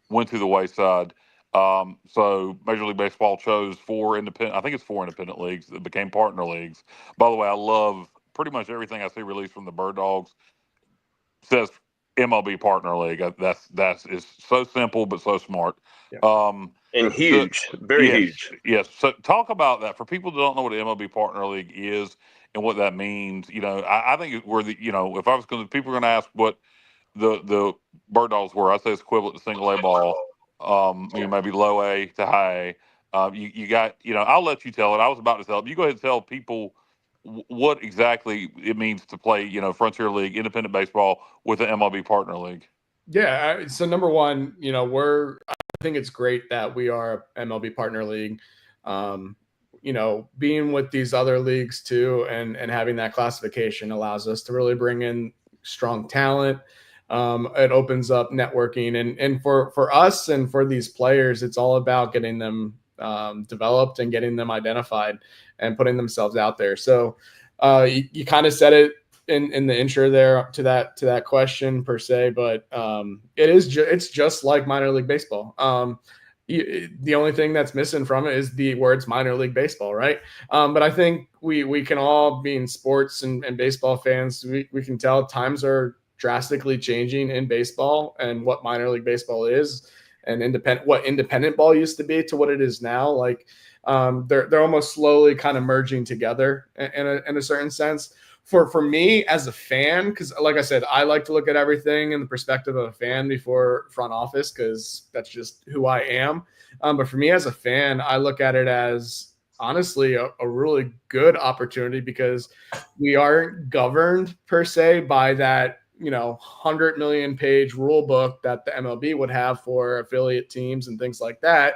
Speaker 13: went to the wayside. So Major League Baseball chose four independent leagues that became partner leagues. By the way, I love pretty much everything I see released from the Bird Dogs says MLB partner league. That is so simple but so smart.
Speaker 14: Yeah. And huge, very huge.
Speaker 13: Yes. So talk about that for people that don't know what an MLB partner league is and what that means. I think if I was going to, people are going to ask what the Bird Dogs were. I say it's equivalent to single A ball. Maybe low A to high A. You got, I'll let you tell it. I was about to tell it. You go ahead and tell people what exactly it means to play, Frontier League, independent baseball with an MLB partner league.
Speaker 15: Yeah. So number one, I think it's great that we are MLB partner league. Being with these other leagues too, and having that classification allows us to really bring in strong talent. It opens up networking, and for us and for these players, it's all about getting them developed and getting them identified and putting themselves out there. So you kind of said it in the intro there to that question per se, but it's just like minor league baseball. The only thing that's missing from it is the words minor league baseball, right? But I think we can all, being sports and baseball fans, we can tell times are drastically changing in baseball and what minor league baseball is, and what independent ball used to be to what it is now. Like they're almost slowly kind of merging together in a certain sense. For me as a fan, because like I said, I like to look at everything in the perspective of a fan before front office, because that's just who I am. But for me as a fan, I look at it as honestly a really good opportunity, because we aren't governed per se by that 100 million page rule book that the MLB would have for affiliate teams and things like that.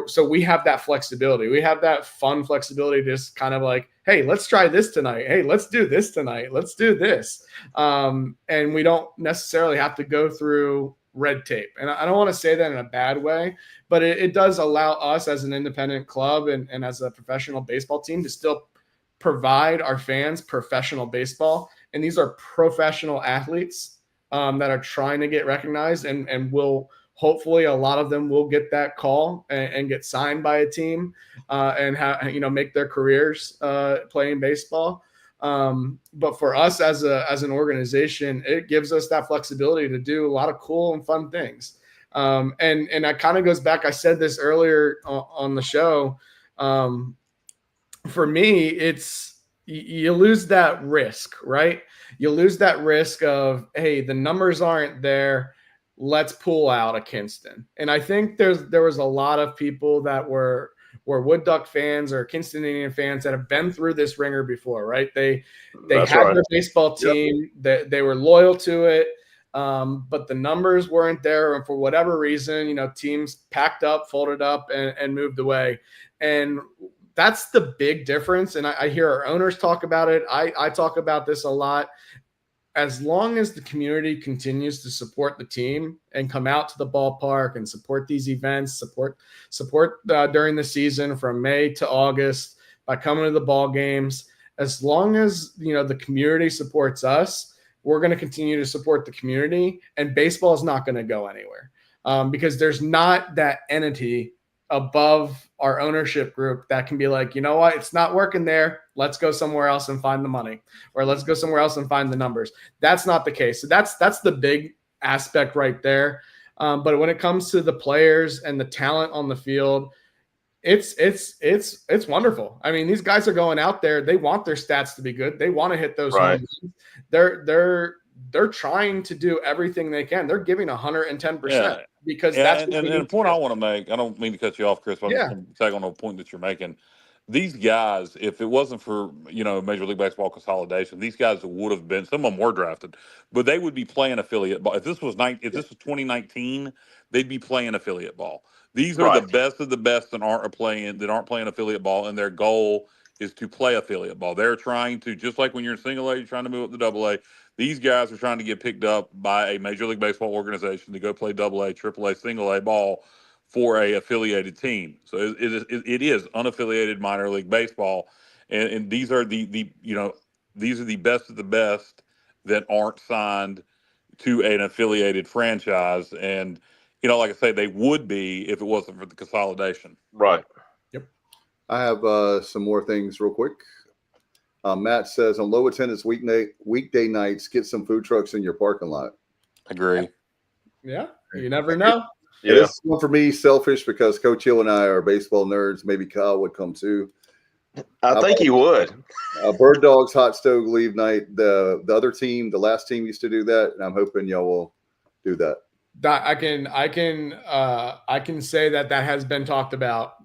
Speaker 15: So we have that flexibility. We have that fun flexibility, just kind of like, hey, let's try this tonight. Hey, let's do this tonight. Let's do this. And we don't necessarily have to go through red tape. And I don't want to say that in a bad way, but it does allow us as an independent club and as a professional baseball team to still provide our fans professional baseball. And these are professional athletes that are trying to get recognized, and will hopefully a lot of them will get that call and get signed by a team and make their careers playing baseball. But for us as an organization, it gives us that flexibility to do a lot of cool and fun things. And that kind of goes back. I said this earlier on the show. For me, it's you lose that risk, right? You lose that risk of, hey, the numbers aren't there. Let's pull out a Kinston. And I think there was a lot of people that were Wood Duck fans or Kinstonian fans that have been through this ringer before, right? They had their baseball team, that they were loyal to it. but the numbers weren't there. And for whatever reason, teams packed up, folded up, and moved away. And that's the big difference. And I hear our owners talk about it. I talk about this a lot. As long as the community continues to support the team and come out to the ballpark and support these events, support during the season from May to August by coming to the ball games, as long as the community supports us, we're going to continue to support the community, and baseball is not going to go anywhere because there's not that entity above our ownership group that can be like, you know what, it's not working there. Let's go somewhere else and find the money, or let's go somewhere else and find the numbers. That's not the case. So that's the big aspect right there. But when it comes to the players and the talent on the field, it's wonderful. I mean, these guys are going out there. They want their stats to be good. They want to hit those home runs. They're trying to do everything they can. They're giving 110% because that's
Speaker 13: and the point I want to make. I don't mean to cut you off, Chris, but I'm going to tag on a point that you're making. These guys, if it wasn't for Major League Baseball consolidation, these guys would have been. Some of them were drafted, but they would be playing affiliate ball. If this was 2019, they'd be playing affiliate ball. These are the best of the best that aren't playing affiliate ball, and their goal is to play affiliate ball. They're trying to, just like when you're in single A, you're trying to move up to double A. These guys are trying to get picked up by a Major League Baseball organization to go play double A, triple A, single A ball for a affiliated team. So it is unaffiliated minor league baseball, and these are these are the best of the best that aren't signed to an affiliated franchise. And like I say, they would be if it wasn't for the consolidation.
Speaker 14: Right.
Speaker 15: Yep.
Speaker 12: I have some more things real quick. Matt says, on low attendance weekday nights, get some food trucks in your parking lot.
Speaker 13: Agree.
Speaker 15: Yeah, you never know.
Speaker 12: Yeah. This is one for me, selfish, because Coach Hill and I are baseball nerds. Maybe Kyle would come too.
Speaker 14: I think he would.
Speaker 12: Bird Dawgs hot stove leave night. The other team, the last team, used to do that, and I'm hoping y'all will do that.
Speaker 15: I can say that has been talked about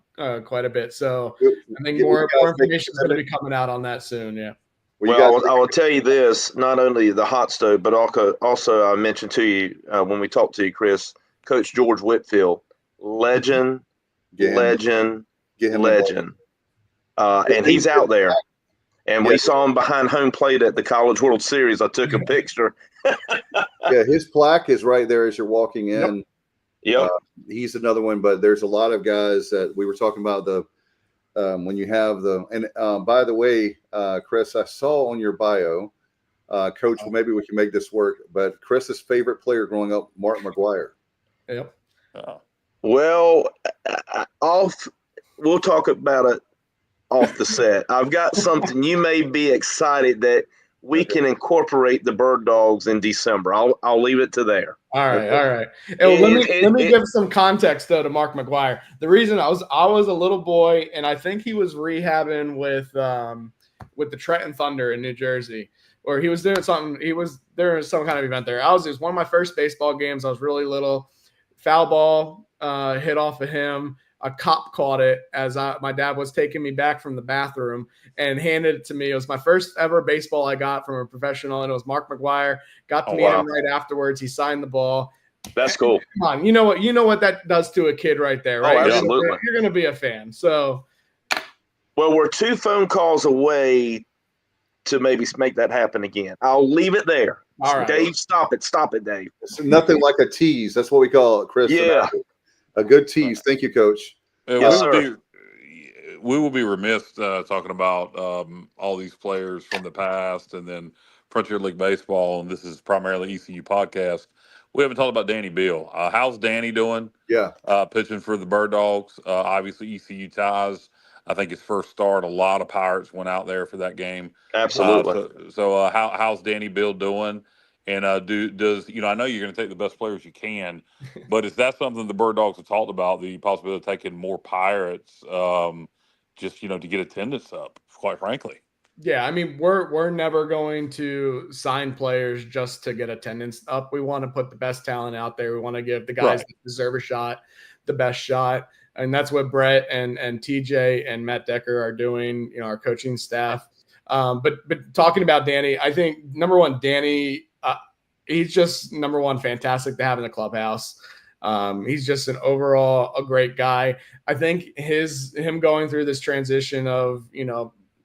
Speaker 15: quite a bit. So I think more information is going to be coming out on that soon. Yeah.
Speaker 14: Well, I will tell you this: not only the hot stove, but also I mentioned to you when we talked to you, Chris, Coach George Whitfield, legend. And he's out there. And we saw him behind home plate at the College World Series. I took a picture.
Speaker 12: Yeah, his plaque is right there as you're walking in.
Speaker 14: Yep.
Speaker 12: He's another one, but there's a lot of guys that we were talking about when you have by the way, Chris, I saw on your bio, Coach, maybe we can make this work, but Chris's favorite player growing up, Mark McGwire.
Speaker 15: Yep.
Speaker 14: Well, we'll talk about it off the set. I've got something you may be excited that we can incorporate the Bird Dawgs in December. I'll leave it to there.
Speaker 15: All right. Let me give some context though to Mark McGwire. The reason I was a little boy, and I think he was rehabbing with the Trenton Thunder in New Jersey, or he was doing something. There was some kind of event there. It was one of my first baseball games. I was really little. Foul ball hit off of him. A cop caught it as my dad was taking me back from the bathroom and handed it to me. It was my first ever baseball I got from a professional, and it was Mark McGwire. Got to meet him right afterwards. He signed the ball.
Speaker 14: That's cool.
Speaker 15: Come on, you know what that does to a kid right there, right?
Speaker 14: Oh, absolutely.
Speaker 15: You're gonna be a fan. So,
Speaker 14: well, we're 2 phone calls away to maybe make that happen again. I'll leave it there.
Speaker 15: All right,
Speaker 14: Dave, stop it, Dave.
Speaker 12: It's nothing like a tease. That's what we call it, Chris.
Speaker 14: Yeah.
Speaker 12: A good tease. Thank you, Coach.
Speaker 14: Yes,
Speaker 13: we will be remiss talking about all these players from the past and then Frontier League Baseball, and this is primarily ECU podcast. We haven't talked about Danny Beal. How's Danny doing?
Speaker 12: Yeah.
Speaker 13: Pitching for the Bird Dawgs. Obviously, ECU ties. I think his first start, a lot of Pirates went out there for that game.
Speaker 14: Absolutely.
Speaker 13: So how's Danny Beal doing? And does I know you're going to take the best players you can, but is that something the Bird Dawgs have talked about, the possibility of taking more Pirates, just to get attendance up? Quite frankly.
Speaker 15: Yeah, I mean we're never going to sign players just to get attendance up. We want to put the best talent out there. We want to give the guys that deserve a shot the best shot, and that's what Brett and TJ and Matt Decker are doing. Our coaching staff. But talking about Danny, I think number one, Danny. he's just number one, fantastic to have in the clubhouse. He's just an overall a great guy. I think him going through this transition of,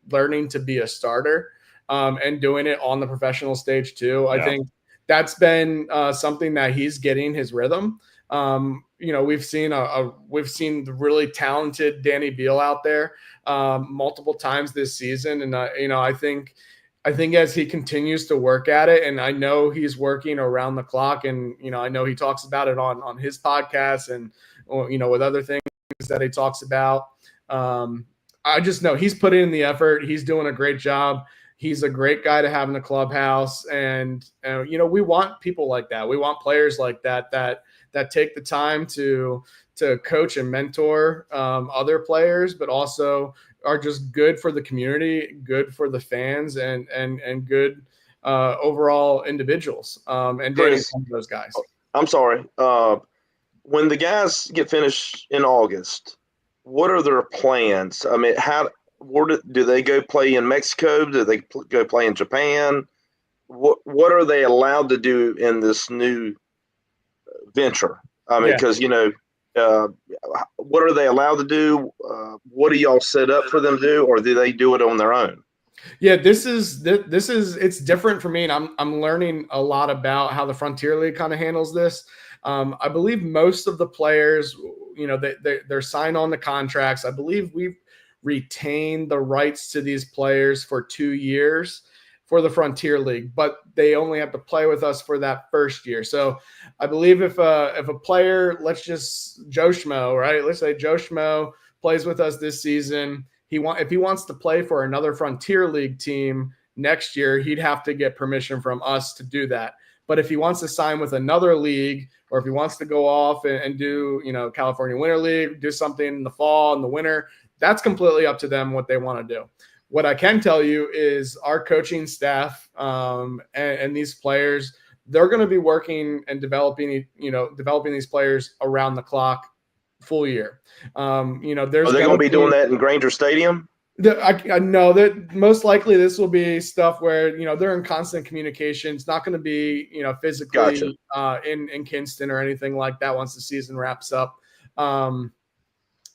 Speaker 15: learning to be a starter and doing it on the professional stage too. I think that's been something that he's getting his rhythm. We've seen the really talented Danny Beal out there multiple times this season. And, I think as he continues to work at it, and I know he's working around the clock, and, I know he talks about it on his podcast and, with other things that he talks about. I just know he's putting in the effort. He's doing a great job. He's a great guy to have in the clubhouse. And, we want people like that. We want players like that take the time to coach and mentor other players, but also are just good for the community, good for the fans, and good overall individuals. And Danny's one of those guys.
Speaker 14: I'm sorry. When the guys get finished in August, what are their plans? I mean, do they go play in Mexico? Do they go play in Japan? What are they allowed to do in this new venture? I mean, because what are they allowed to do? What do y'all set up for them to do, or do they do it on their own?
Speaker 15: Yeah, this is it's different for me, and I'm learning a lot about how the Frontier League kind of handles this. I believe most of the players, they're signed on the contracts. I believe we've retained the rights to these players for 2 years for the Frontier League, but they only have to play with us for that first year. So I believe if a player, let's just Joe Schmo, right? Let's say Joe Schmo plays with us this season. If he wants to play for another Frontier League team next year, he'd have to get permission from us to do that. But if he wants to sign with another league, or if he wants to go off and do, California Winter League, do something in the fall and the winter, that's completely up to them what they want to do. What I can tell you is our coaching staff and these players, they're going to be working and developing these players around the clock full year.
Speaker 14: Are they going to be doing that in Granger Stadium?
Speaker 15: I know that most likely this will be stuff where, they're in constant communication. It's not going to be, physically in Kinston or anything like that once the season wraps up.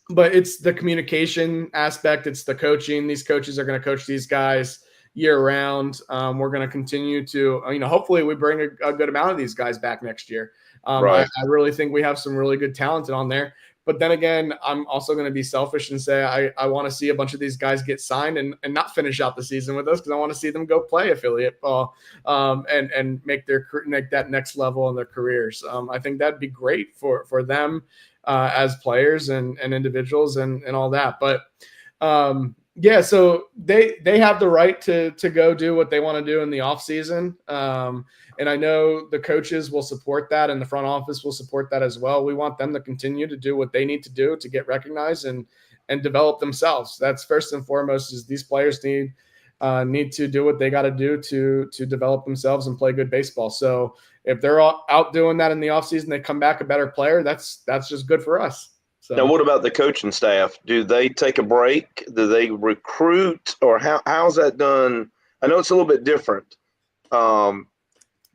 Speaker 15: But it's the communication aspect. It's the coaching. These coaches are going to coach these guys year round. We're going to continue to, hopefully we bring a good amount of these guys back next year. I really think we have some really good talent on there. But then again, I'm also going to be selfish and say I want to see a bunch of these guys get signed and not finish out the season with us, because I want to see them go play affiliate ball and make that next level in their careers. I think that'd be great for them as players and individuals and all that. But so they have the right to go do what they want to do in the off season. And I know the coaches will support that, and the front office will support that as well. We want them to continue to do what they need to do to get recognized and develop themselves. That's first and foremost, is these players need to do what they got to do to develop themselves and play good baseball. So if they're all out doing that in the offseason, they come back a better player, that's just good for us. So.
Speaker 14: Now, what about the coaching staff? Do they take a break? Do they recruit, or how's that done? I know it's a little bit different.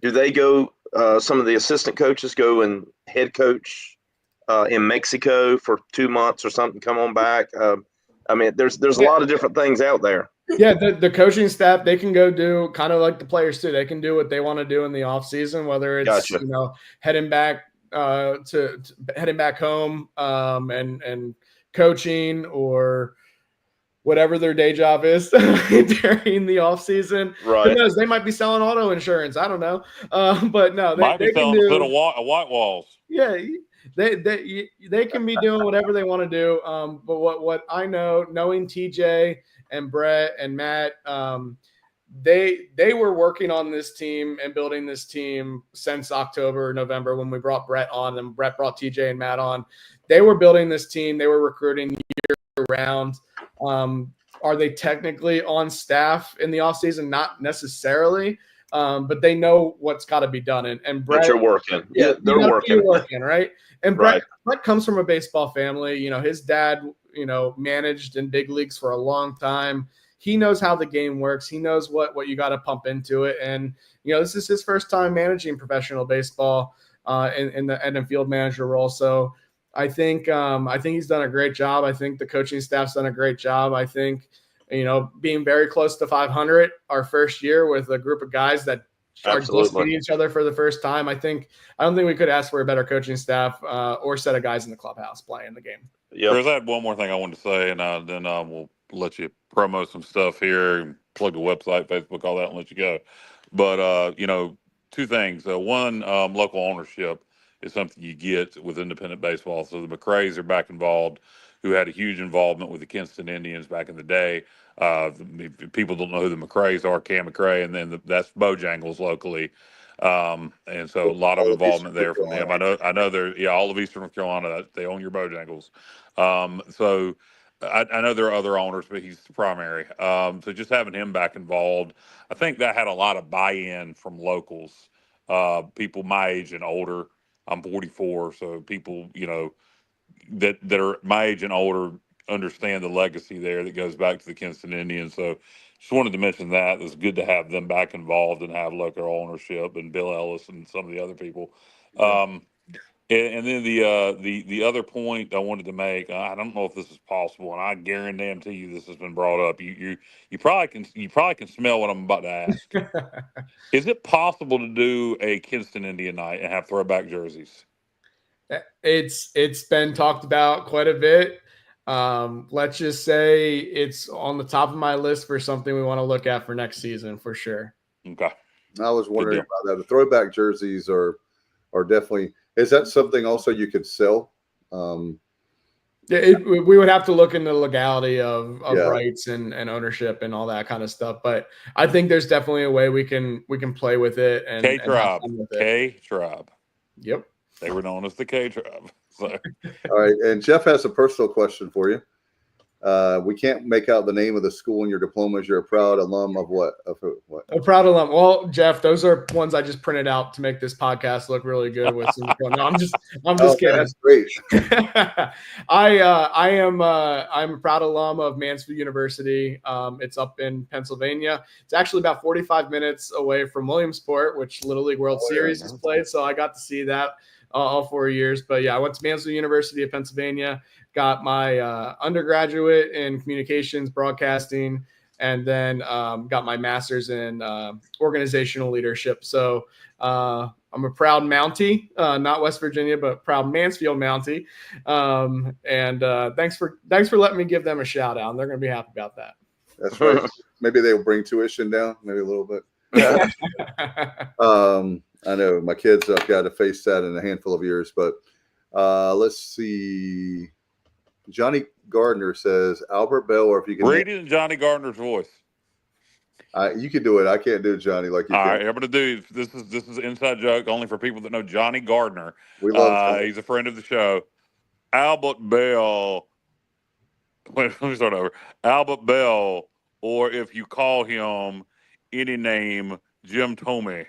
Speaker 14: Do they go, some of the assistant coaches go and head coach in Mexico for 2 months or something, come on back? I mean, there's a lot of different things out there.
Speaker 15: Yeah, the coaching staff, they can go do kind of like the players too. They can do what they want to do in the off season, whether it's heading back heading back home and coaching, or whatever their day job is during the off season.
Speaker 14: Right.
Speaker 15: Who knows? They might be selling auto insurance. I don't know. But no, they
Speaker 13: can do a white walls.
Speaker 15: Yeah. They can be doing whatever they want to do. But what I know, knowing TJ and Brett and Matt, they were working on this team and building this team since October, November, when we brought Brett on, and Brett brought TJ and Matt on. They were building this team. They were recruiting year round. Are they technically on staff in the offseason? Not necessarily, but they know what's got to be done. And Brett,
Speaker 14: but you're working. Yeah, they're
Speaker 15: working, right? And Brett comes from a baseball family. His dad, managed in big leagues for a long time. he knows how the game works. He knows what you got to pump into it. And, this is his first time managing professional baseball in the end and field manager role. So I think he's done a great job. I think the coaching staff's done a great job. I think, being very close to 500 our first year with a group of guys that are just meeting each other for the first time. I don't think we could ask for a better coaching staff or set of guys in the clubhouse playing the game.
Speaker 13: Yeah. Chris, I had one more thing I wanted to say, and then we'll let you promo some stuff here and plug the website, Facebook, all that, and let you go. But, two things. One, local ownership is something you get with independent baseball. So the McRaes are back involved, who had a huge involvement with the Kinston Indians back in the day. People don't know who the McRaes are, Cam McRae, and then that's Bojangles locally. And so a lot of involvement there from him. I know they're all of Eastern North Carolina, they own your Bojangles. So I know there are other owners, but he's the primary. So just having him back involved, I think that had a lot of buy-in from locals, people my age and older. I'm 44, so people, that are my age and older understand the legacy there that goes back to the Kinston Indians. So just wanted to mention that. It's good to have them back involved and have local ownership, and Bill Ellis and some of the other people. Yeah. And then the other point I wanted to make, I don't know if this is possible, and I guarantee you this has been brought up. You probably can smell what I'm about to ask. Is it possible to do a Kinston Indian night and have throwback jerseys?
Speaker 15: It's been talked about quite a bit. Let's just say it's on the top of my list for something we want to look at for next season for sure.
Speaker 13: Okay.
Speaker 12: I was wondering about that. The throwback jerseys are definitely. Is that something also you could sell?
Speaker 15: We would have to look into the legality of rights and ownership and all that kind of stuff. But I think there's definitely a way we can play with it. And
Speaker 13: K-Tribe.
Speaker 15: Yep.
Speaker 13: They were known as the K-Tribe. So.
Speaker 12: All right. And Jeff has a personal question for you. We can't make out the name of the school in your diplomas. You're a proud alum of what?
Speaker 15: A proud alum. Well, Jeff, those are ones I just printed out to make this podcast look really good with some. No, I'm just kidding.
Speaker 12: That's great.
Speaker 15: I'm a proud alum of Mansfield University. It's up in Pennsylvania. It's actually about 45 minutes away from Williamsport, which Little League World Series is played. So I got to see that all 4 years. But yeah, I went to Mansfield University of Pennsylvania. Got my undergraduate in communications, broadcasting, and then got my master's in organizational leadership. So I'm a proud Mountie, not West Virginia, but proud Mansfield Mountie. And thanks for letting me give them a shout out. They're going to be happy about that.
Speaker 12: That's right. Maybe they'll bring tuition down, maybe a little bit. I know my kids have got to face that in a handful of years, but let's see. Johnny Gardner says Albert Bell, or if you can
Speaker 13: read it in Johnny Gardner's voice.
Speaker 12: You can do it. I can't do Johnny like you.
Speaker 13: All right, I'm gonna do this is an inside joke only for people that know Johnny Gardner.
Speaker 12: We love
Speaker 13: he's a friend of the show. Albert Bell. Wait, let me start over. Albert Bell, or if you call him any name, Jim Tomey.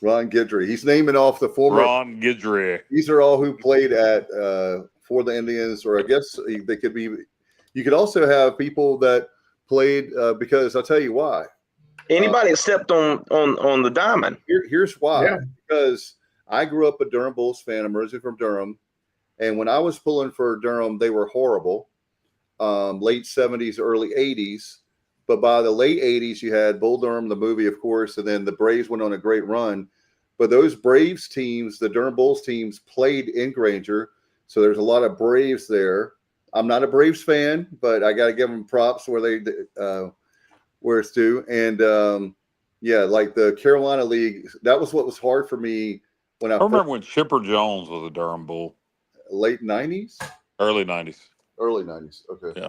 Speaker 12: Ron Guidry. He's naming off the former
Speaker 13: Ron Guidry.
Speaker 12: These are all who played at for the Indians, or I guess they could be. You could also have people that played because I'll tell you why.
Speaker 14: Anybody except on the diamond.
Speaker 12: Here's why. Yeah. Because I grew up a Durham Bulls fan. I'm originally from Durham, and when I was pulling for Durham, they were horrible. Late 70s, early 80s. But by the late 80s, you had Bull Durham, the movie, of course, and then the Braves went on a great run. But those Braves teams, the Durham Bulls teams, played in Granger. So there's a lot of Braves there. I'm not a Braves fan, but I got to give them props where it's due. And, like the Carolina League, that was what was hard for me when I
Speaker 13: remember when Chipper Jones was a Durham Bull.
Speaker 12: Late 90s?
Speaker 13: Early 90s.
Speaker 12: Early 90s, okay.
Speaker 13: Yeah.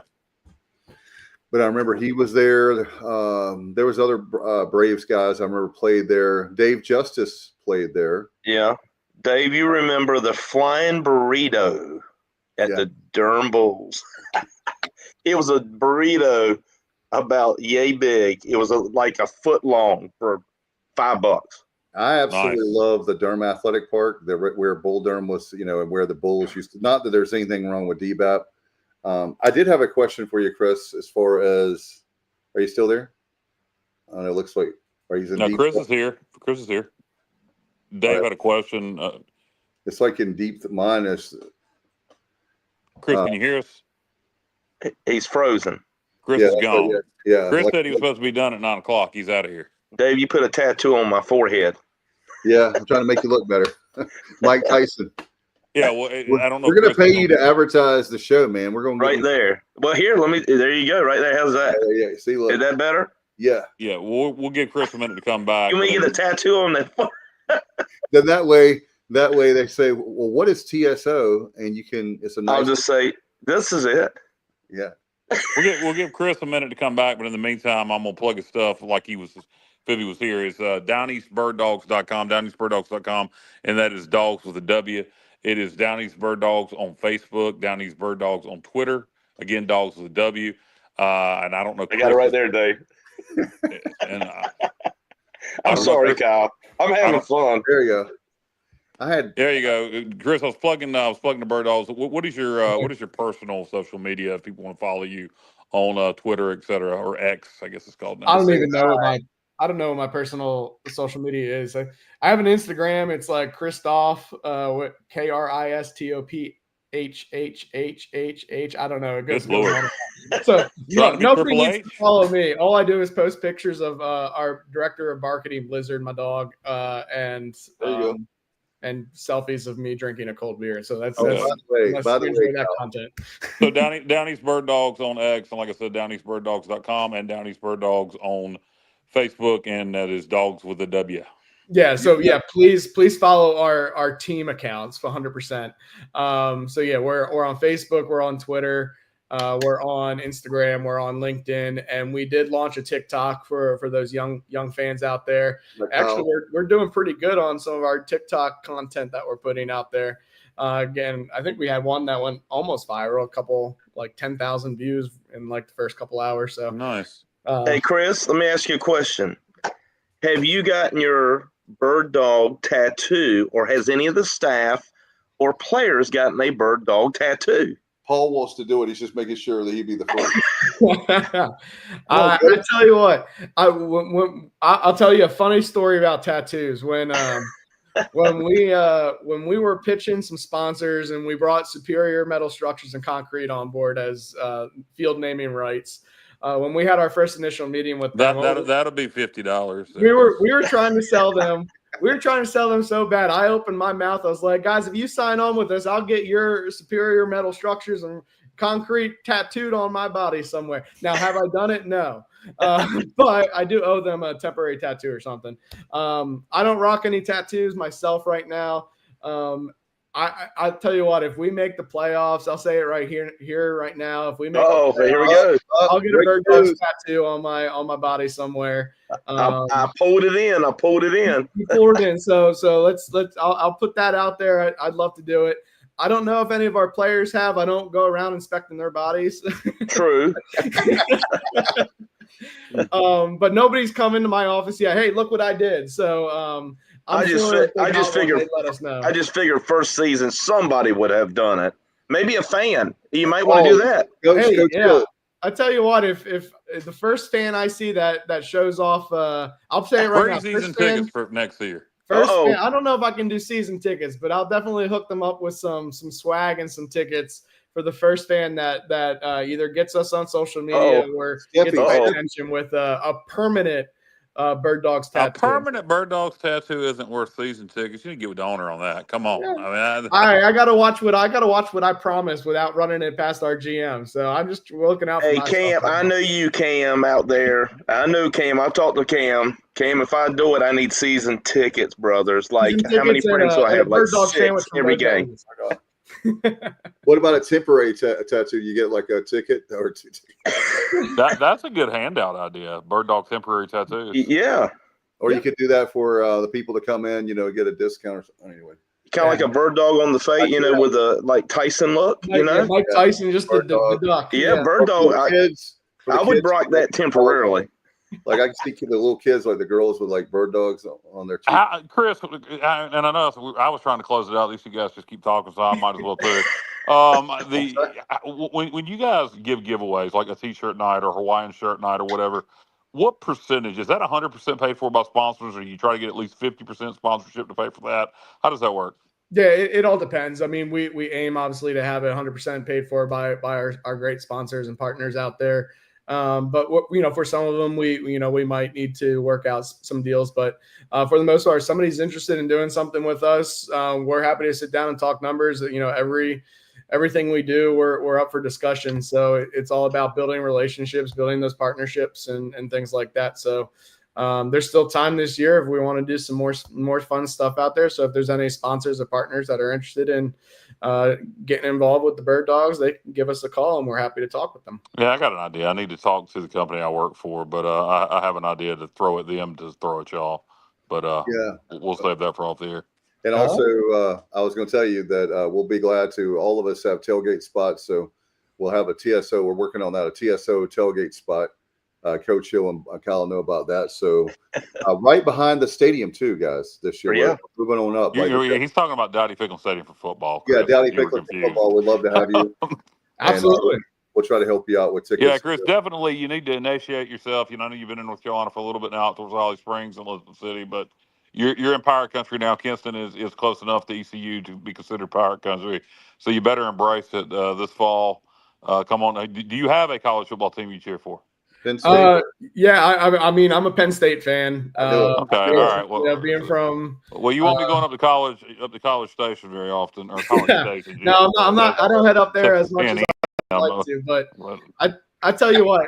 Speaker 12: But I remember he was there. There was other Braves guys I remember played there. Dave Justice played there.
Speaker 14: Yeah. Dave, you remember the flying burrito at the Durham Bulls. It was a burrito about yay big. It was like a foot long for $5.
Speaker 12: I absolutely love the Durham Athletic Park, where Bull Durham was, and where the Bulls used to. Not that there's anything wrong with DBAP. I did have a question for you, Chris, as far as, are you still there? It looks like, are you in
Speaker 13: No,
Speaker 12: deep?
Speaker 13: Chris is here. Chris is here. Dave had a question.
Speaker 12: It's like in deep, mine is.
Speaker 13: Chris, can you hear us?
Speaker 14: He's frozen.
Speaker 13: Chris is gone.
Speaker 12: Yeah.
Speaker 13: Chris
Speaker 12: like,
Speaker 13: said he was supposed to be done at 9 o'clock. He's out of here.
Speaker 14: Dave, you put a tattoo on my forehead.
Speaker 12: Yeah, I'm trying to make you look better. Mike Tyson.
Speaker 13: Yeah, well, I don't know.
Speaker 12: We're going to pay you to advertise the show, man. We're going to
Speaker 14: right there. Well, here, there you go. Right there. How's that?
Speaker 12: Yeah. See, look.
Speaker 14: Is that better?
Speaker 12: Yeah.
Speaker 13: Yeah. We'll give Chris a minute to come back.
Speaker 14: You want to get a tattoo on that?
Speaker 12: Then that way they say, well, what is TSO? And you can. It's a nice.
Speaker 14: I'll just say this is it.
Speaker 12: Yeah.
Speaker 13: We'll give Chris a minute to come back, but in the meantime, I'm gonna plug his stuff like Fibby was here. Is DownEastBirdDawgs.com, DownEastBirdDawgs.com, and that is dogs with a W. It is Down East Bird Dawgs on Facebook, Down East Bird Dawgs on Twitter. Again, dogs with a W. And I don't know.
Speaker 14: I got it right there, Dave.
Speaker 13: And
Speaker 14: I'm sorry, Kyle. I'm having fun.
Speaker 12: There you go.
Speaker 13: There you go, Chris. I was plugging the Bird Dogs. What is your personal social media if people want to follow you on Twitter, etc., or X? I guess it's called now.
Speaker 15: I don't even know I don't know what my personal social media is. I have an Instagram. It's like Kristoph, KRISTOPHHHHH. I don't know. It goes on. So nobody needs to follow me. All I do is post pictures of our director of marketing, Blizzard, my dog, and selfies of me drinking a cold beer. So that's
Speaker 12: by the way,
Speaker 15: that content.
Speaker 13: So Down East Bird Dawgs on X, and like I said, DownEastBirdDawgs.com and Down East Bird Dawgs on Facebook, and that is dogs with a W.
Speaker 15: Yeah. So please follow our team accounts for 100%. So yeah, we're on Facebook, we're on Twitter, we're on Instagram, we're on LinkedIn, and we did launch a TikTok for those young fans out there. Actually, we're doing pretty good on some of our TikTok content that we're putting out there. Again, I think we had one that went almost viral, a couple like 10,000 views in like the first couple hours. So
Speaker 13: nice.
Speaker 14: Hey, Chris, let me ask you a question. Have you gotten your bird dog tattoo, or has any of the staff or players gotten a bird dog tattoo?
Speaker 12: Paul wants to do it. He's just making sure that he'd be the first.
Speaker 15: I tell you what, I'll tell you a funny story about tattoos. When we were pitching some sponsors and we brought Superior Metal Structures and Concrete on board as field naming rights. When we had our first initial meeting with them,
Speaker 13: that'll be $50.
Speaker 15: We were trying to sell them. We were trying to sell them so bad. I opened my mouth. I was like, guys, if you sign on with us, I'll get your Superior Metal Structures and Concrete tattooed on my body somewhere. Now, have I done it? No. But I do owe them a temporary tattoo or something. I don't rock any tattoos myself right now. I tell you what, if we make the playoffs, I'll say it right here right now. If we make
Speaker 14: here we go.
Speaker 15: I'll get a Bird Dawgs tattoo on my body somewhere.
Speaker 14: I pulled it in. You pulled it in.
Speaker 15: So I'll put that out there. I'd love to do it. I don't know if any of our players have. I don't go around inspecting their bodies.
Speaker 14: True.
Speaker 15: But nobody's come into my office yet. Hey, look what I did. So I just
Speaker 14: figured first season somebody would have done it. Maybe a fan. You might want to do that.
Speaker 15: I tell you what, if the first fan I see that shows off, I'll say it right now.
Speaker 13: Season tickets for next year.
Speaker 15: First fan, I don't know if I can do season tickets, but I'll definitely hook them up with some swag and some tickets for the first fan that either gets us on social media or gets my attention with a permanent Bird Dawgs tattoo.
Speaker 13: A permanent Bird Dawgs tattoo isn't worth season tickets. You need to get with the owner on that. Come on.
Speaker 15: Yeah. I gotta watch what I promised without running it past our GM. So I'm just looking out for myself.
Speaker 14: Cam, I know you, Cam, out there. I know Cam. I'll talk to Cam. Cam, if I do it, I need season tickets, brothers. Like how many friends do I have? Like 6 every game.
Speaker 12: What about a temporary tattoo? You get like a ticket or two tickets.
Speaker 13: That's a good handout idea. Bird Dawg temporary tattoo.
Speaker 14: Yeah.
Speaker 12: Or you could do that for the people to come in, get a discount or something. Anyway.
Speaker 14: Kind of like a bird dog on the face, with a like Tyson look,
Speaker 15: Like Tyson, just the duck.
Speaker 14: Yeah, bird dog. I would rock that temporarily.
Speaker 12: Like I can see the little kids, like the girls with like bird dogs on their cheeks.
Speaker 13: Chris, and I know I was trying to close it out. At least you guys just keep talking, so I might as well too. When you guys give giveaways like a T-shirt night or Hawaiian shirt night or whatever, what percentage is that? 100% paid for by sponsors, or you try to get at least 50% sponsorship to pay for that? How does that work?
Speaker 15: Yeah, it all depends. I mean, we aim obviously to have it 100% paid for by our great sponsors and partners out there. But for some of them, we might need to work out some deals. But for the most part, if somebody's interested in doing something with us, we're happy to sit down and talk numbers. Everything we do, we're up for discussion. So it's all about building relationships, building those partnerships, and things like that. So there's still time this year if we want to do some more fun stuff out there. So if there's any sponsors or partners that are interested in getting involved with the Bird Dawgs, they can give us a call and we're happy to talk with them.
Speaker 13: Yeah, I got an idea. I need to talk to the company I work for, but I have an idea to throw at them to throw at y'all. But we'll save that for off the air.
Speaker 12: And also, I was going to tell you that we'll be glad to. All of us have tailgate spots, so we'll have a TSO. We're working on that, a TSO tailgate spot. Coach Hill and Kyle know about that. So right behind the stadium too, guys, this year.
Speaker 14: Yeah.
Speaker 12: We're moving on up.
Speaker 13: He's talking about Dowdy Ficklen Stadium for football.
Speaker 12: Chris. Yeah, Dowdy Ficklen for football. We'd love to have you.
Speaker 15: Absolutely.
Speaker 12: And, we'll try to help you out with tickets.
Speaker 13: Yeah, Chris, definitely you need to initiate yourself. I know you've been in North Carolina for a little bit now towards Holly Springs and Elizabeth City, but you're in Pirate Country now. Kinston is close enough to ECU to be considered Pirate Country. So you better embrace it this fall. Come on. Do you have a college football team you cheer for?
Speaker 12: Penn State.
Speaker 15: Yeah, I mean, I'm a Penn State fan.
Speaker 13: Okay, all right. Well,
Speaker 15: being from
Speaker 13: you won't be going up to College Station very often, or College Station.
Speaker 15: No, I'm not. I don't head up there as much as I'd like to. But I tell you what,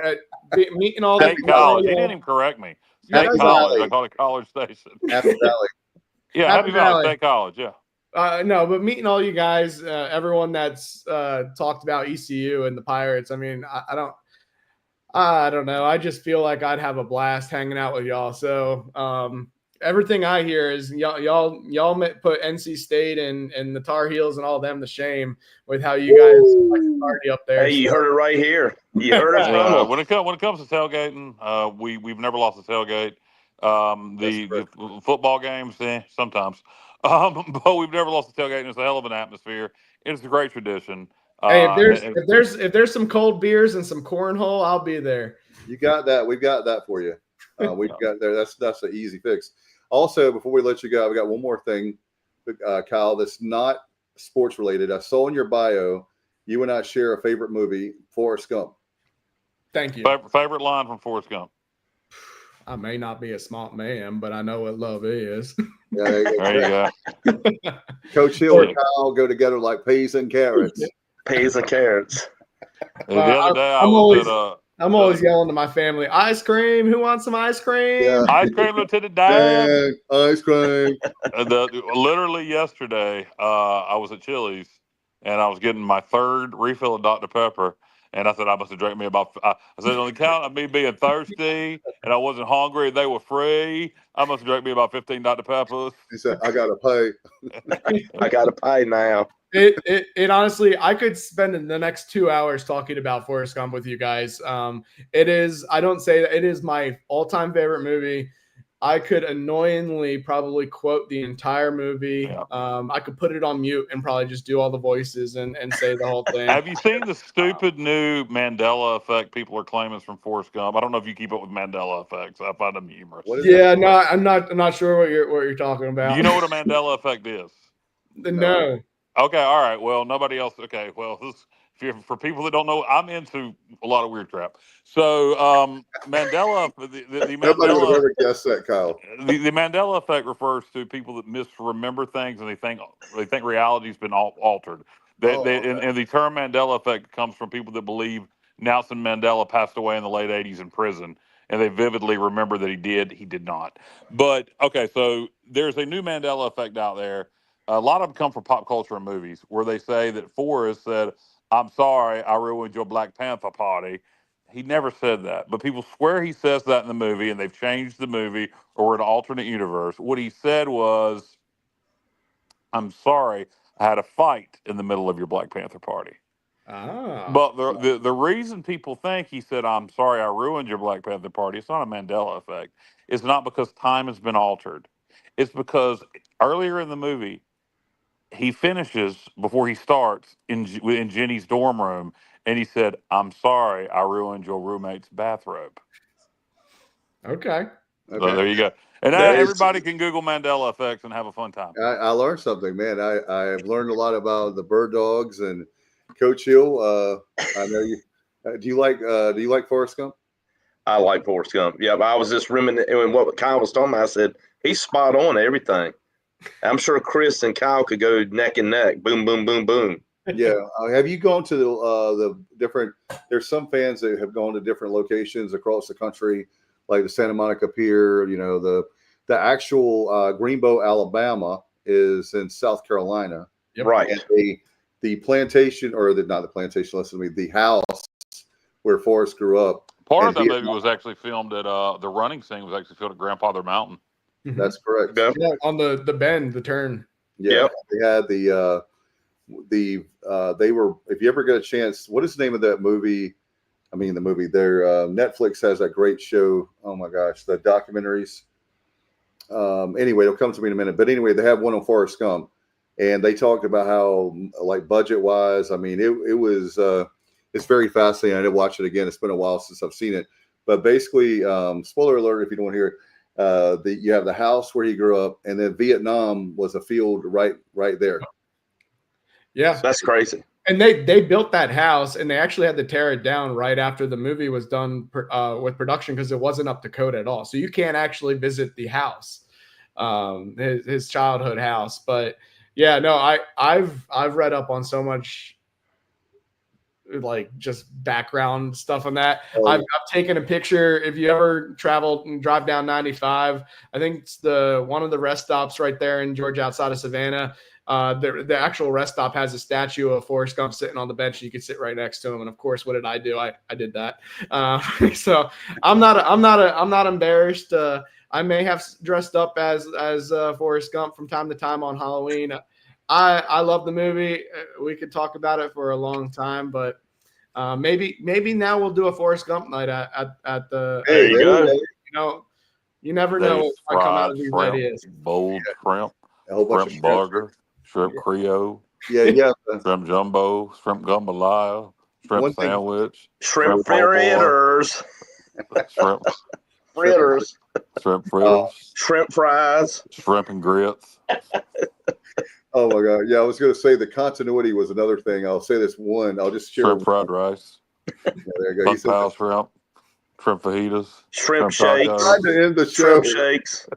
Speaker 15: meeting all
Speaker 13: State College. He didn't even correct me. State College. I call it College Station.
Speaker 12: Happy Valley.
Speaker 13: Yeah, Happy Valley State College. Yeah.
Speaker 15: No, but meeting all you guys, everyone that's talked about ECU and the Pirates. I mean, I don't know. I just feel like I'd have a blast hanging out with y'all. So everything I hear is y'all put NC State and the Tar Heels and all of them to shame with how you guys like to party up there.
Speaker 14: Hey, you heard it right here. You heard it.
Speaker 13: When it comes to tailgating, we've never lost a tailgate. The football games, sometimes, but we've never lost a tailgate. And it's a hell of an atmosphere. It's a great tradition.
Speaker 15: Hey, if there's some cold beers and some cornhole, I'll be there.
Speaker 12: You got that. We've got that for you. We've got there. That's an easy fix. Also, before we let you go, we got one more thing, Kyle. That's not sports related. I saw in your bio, you and I share a favorite movie, Forrest Gump.
Speaker 15: Thank you.
Speaker 13: Favorite line from Forrest Gump.
Speaker 15: I may not be a smart man, but I know what love is.
Speaker 12: Yeah,
Speaker 13: there you go.
Speaker 12: Coach Hill and Kyle go together like peas and carrots.
Speaker 14: Peas and carrots.
Speaker 13: The other day
Speaker 15: I'm always yelling to my family, ice cream. Who wants some ice cream?
Speaker 12: Yeah.
Speaker 13: Ice cream, Lieutenant Dan.
Speaker 12: Ice cream.
Speaker 13: Literally yesterday, I was at Chili's and I was getting my third refill of Dr. Pepper. And I said, I must have drank me about, I said, on the count of me being thirsty and I wasn't hungry and they were free, I must have drank me about 15 Dr. Peppers.
Speaker 12: He said, I got to pay.
Speaker 14: I got to pay now.
Speaker 15: It honestly, I could spend the next 2 hours talking about Forrest Gump with you guys. It is, I don't say that it is my all-time favorite movie. I could annoyingly probably quote the entire movie. Yeah. I could put it on mute and probably just do all the voices and say the whole thing.
Speaker 13: Have you seen the stupid new Mandela effect people are claiming is from Forrest Gump? I don't know if you keep up with Mandela effects. I find them humorous.
Speaker 15: Yeah, no, I'm not sure what you're talking about.
Speaker 13: Do you know what a Mandela effect is?
Speaker 15: No.
Speaker 13: Okay, all right. Well, nobody else. Okay, well, for people that don't know, I'm into a lot of weird crap. So Mandela, the
Speaker 12: nobody would ever guess that, Kyle.
Speaker 13: The Mandela effect refers to people that misremember things and they think reality's been altered. And the term Mandela effect comes from people that believe Nelson Mandela passed away in the late 80s in prison, and they vividly remember that he did not. But okay, so there's a new Mandela effect out there. A lot of them come from pop culture and movies, where they say that Forrest said, "I'm sorry, I ruined your Black Panther party." He never said that, but people swear he says that in the movie, and they've changed the movie or an alternate universe. What he said was, "I'm sorry, I had a fight in the middle of your Black Panther party." But the reason people think he said, "I'm sorry, I ruined your Black Panther party," it's not a Mandela effect. It's not because time has been altered. It's because earlier in the movie, he finishes before he starts in Jenny's dorm room, and he said, "I'm sorry, I ruined your roommate's bathrobe."
Speaker 15: Okay.
Speaker 13: So there you go. And now everybody can Google Mandela effects and have a fun time.
Speaker 12: I learned something, man. I've learned a lot about the Bird Dogs and Coach Hill. I know you. Do you like Forrest Gump?
Speaker 14: I like Forrest Gump. Yeah, but I was just reminiscing when what Kyle was talking about. I said he's spot on everything. I'm sure Chris and Kyle could go neck and neck. Boom, boom, boom, boom.
Speaker 12: Yeah. Have you gone to the different? There's some fans that have gone to different locations across the country, like the Santa Monica Pier. You know, the actual Greenbow, Alabama, is in South Carolina.
Speaker 14: Yep. Right.
Speaker 12: And the plantation, or not the plantation. Listen to me. The house where Forrest grew up.
Speaker 13: Part of that movie was actually filmed at the running scene was actually filmed at Grandfather Mountain.
Speaker 12: That's correct.
Speaker 15: Yeah, on the bend, the turn.
Speaker 12: Yeah, they had they were. If you ever get a chance, what is the name of that movie? I mean, the movie there. Netflix has a great show. Oh my gosh, the documentaries. Anyway, it'll come to me in a minute. But anyway, they have one on Forrest Gump, and they talked about how, like, budget wise. I mean, it was. It's very fascinating. I did watch it again. It's been a while since I've seen it, but basically, spoiler alert if you don't want to hear it. You have the house where he grew up, and then Vietnam was a field right there.
Speaker 15: Yeah,
Speaker 14: that's crazy.
Speaker 15: And they built that house, and they actually had to tear it down right after the movie was done with production because it wasn't up to code at all. So you can't actually visit the house, his childhood house. But yeah, no, I've read up on so much, like, just background stuff on that. I've taken a picture. If you ever travel and drive down 95, I think it's one of the rest stops right there in Georgia outside of Savannah. The actual rest stop has a statue of Forrest Gump sitting on the bench. You could sit right next to him. And of course, what did I do? I did that. So I'm not embarrassed. I may have dressed up as Forrest Gump from time to time on Halloween. I love the movie. We could talk about it for a long time, but maybe now we'll do a Forrest Gump night at the.
Speaker 14: There you go.
Speaker 15: You know, you never know what might come out of these ideas.
Speaker 13: Boiled shrimp,
Speaker 12: a whole bunch
Speaker 13: shrimp burger, shrimp Creole,
Speaker 12: yeah,
Speaker 13: shrimp jumbo, shrimp jambalaya, shrimp sandwich,
Speaker 14: shrimp fritters,
Speaker 13: shrimp
Speaker 14: fritters,
Speaker 13: shrimp fritters,
Speaker 14: shrimp fries,
Speaker 13: shrimp and grits.
Speaker 12: Oh my God! Yeah, I was going to say the continuity was another thing. I'll say this one. I'll just share.
Speaker 13: Shrimp fried rice.
Speaker 12: Yeah, there you go.
Speaker 13: Pow shrimp, shrimp fajitas,
Speaker 14: shrimp shakes.
Speaker 12: Trying to end the show.
Speaker 14: Shrimp shakes.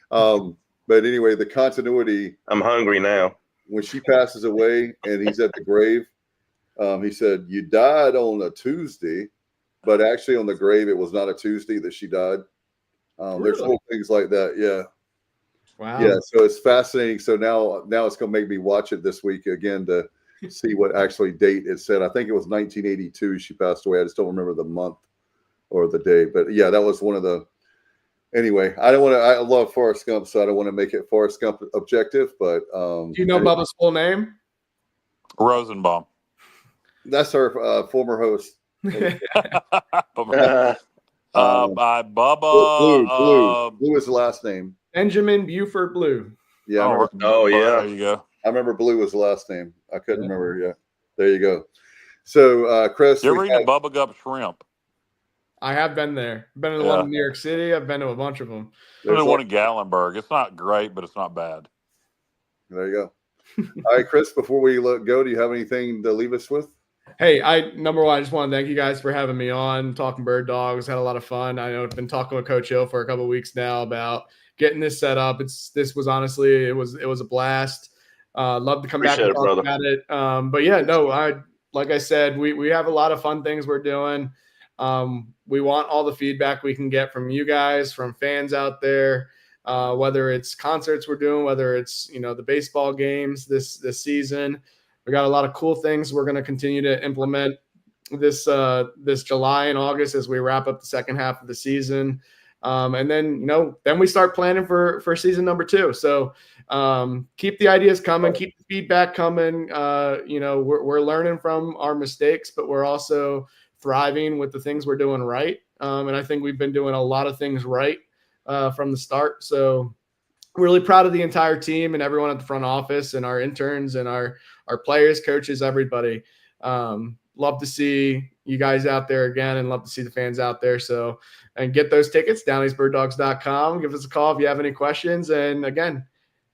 Speaker 12: But anyway, the continuity.
Speaker 14: I'm hungry now.
Speaker 12: When she passes away and he's at the grave, he said, "You died on a Tuesday," but actually on the grave it was not a Tuesday that she died.
Speaker 15: Really?
Speaker 12: There's little things like that. Yeah.
Speaker 15: Wow.
Speaker 12: Yeah, so it's fascinating. So now it's going to make me watch it this week again to see what actually date it said. I think it was 1982 she passed away. I just don't remember the month or the day. But yeah, that was one of the. Anyway, I love Forrest Gump, so I don't want to make it Forrest Gump objective. But
Speaker 15: do you know Bubba's full name?
Speaker 13: Rosenbaum.
Speaker 12: That's our former host.
Speaker 13: By Bubba.
Speaker 12: Blue is the last name.
Speaker 15: Benjamin Buford Blue.
Speaker 12: Yeah.
Speaker 14: Yeah.
Speaker 13: There you go.
Speaker 12: I remember Blue was the last name. I couldn't remember. Yeah. There you go. So, Chris.
Speaker 13: You ever eaten Bubba Gump shrimp?
Speaker 15: I have been there. Been to the one in New York City. I've been to a bunch of them.
Speaker 13: There's one in Gallenberg. It's not great, but it's not bad.
Speaker 12: There you go. All right, Chris, before we go, do you have anything to leave us with?
Speaker 15: Hey, number one, I just want to thank you guys for having me on, talking Bird Dogs. Had a lot of fun. I know I've been talking with Coach Hill for a couple of weeks now about getting this set up. This was honestly, it was a blast. Love to come back and talk about it. But yeah, no, like I said, we have a lot of fun things we're doing. We want all the feedback we can get from you guys, from fans out there, whether it's concerts we're doing, whether it's, the baseball games this season. We got a lot of cool things we're going to continue to implement this July and August as we wrap up the second half of the season. And then, then we start planning for season number 2. So keep the ideas coming, keep the feedback coming. We're learning from our mistakes, but we're also thriving with the things we're doing right. And I think we've been doing a lot of things right from the start. So really proud of the entire team and everyone at the front office and our interns and our players, coaches, everybody. Love to see you guys out there again and love to see the fans out there. So, and get those tickets, downeastbirddawgs.com. Give us a call if you have any questions. And again,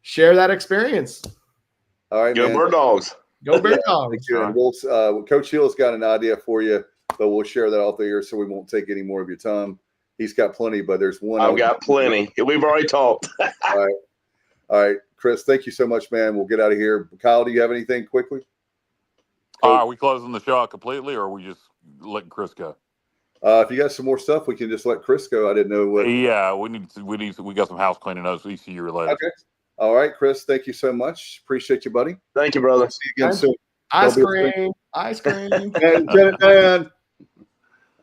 Speaker 15: share that experience.
Speaker 12: All right,
Speaker 14: Go
Speaker 12: man.
Speaker 14: Bird Dogs.
Speaker 15: Go Bird Dogs.
Speaker 12: And Coach Hill's got an idea for you, but we'll share that off the air so we won't take any more of your time. He's got plenty, but there's one.
Speaker 14: I've got plenty. We've already talked.
Speaker 12: All right, Chris, thank you so much, man. We'll get out of here. Kyle, do you have anything quickly?
Speaker 13: Are we closing the show out completely, or are we just letting Chris go?
Speaker 12: If you got some more stuff, we can just let Chris go. I didn't know what.
Speaker 13: Yeah, we got some house cleaning notes, ECU related.
Speaker 12: Okay. All right, Chris, thank you so much. Appreciate you, buddy.
Speaker 14: Thank you, brother.
Speaker 12: See you again soon.
Speaker 15: Ice cream.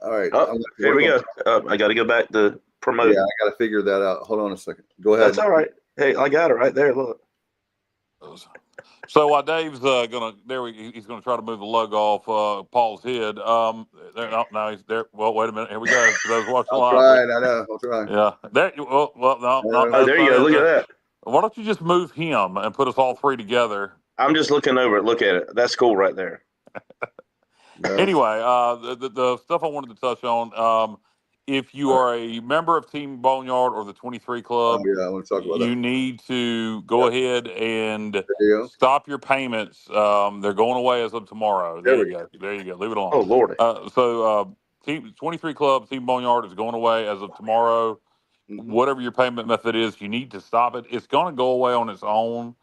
Speaker 12: All right.
Speaker 14: Oh, here we go. I got to go back to promote.
Speaker 12: Yeah, I got to figure that out. Hold on a second. Go ahead.
Speaker 14: That's all right. Hey, I got it right there. Look.
Speaker 13: So while Dave's he's gonna try to move the lug off Paul's head. No, he's there. Well, wait a minute. Here we go. For those watching live.
Speaker 12: Right, I know. I'll try.
Speaker 13: Yeah. There. No.
Speaker 14: There you go. Look at that.
Speaker 13: Why don't you just move him and put us all three together?
Speaker 14: I'm just looking over it. Look at it. That's cool right there.
Speaker 13: Anyway, the stuff I wanted to touch on. If you are a member of Team Boneyard or the 23 Club,
Speaker 12: I want to talk about that.
Speaker 13: You need to go ahead and stop your payments. They're going away as of tomorrow. There you go. There you go. Leave it alone.
Speaker 14: Oh, Lord.
Speaker 13: Team 23 Club, Team Boneyard is going away as of tomorrow. Mm-hmm. Whatever your payment method is, you need to stop it. It's going to go away on its own,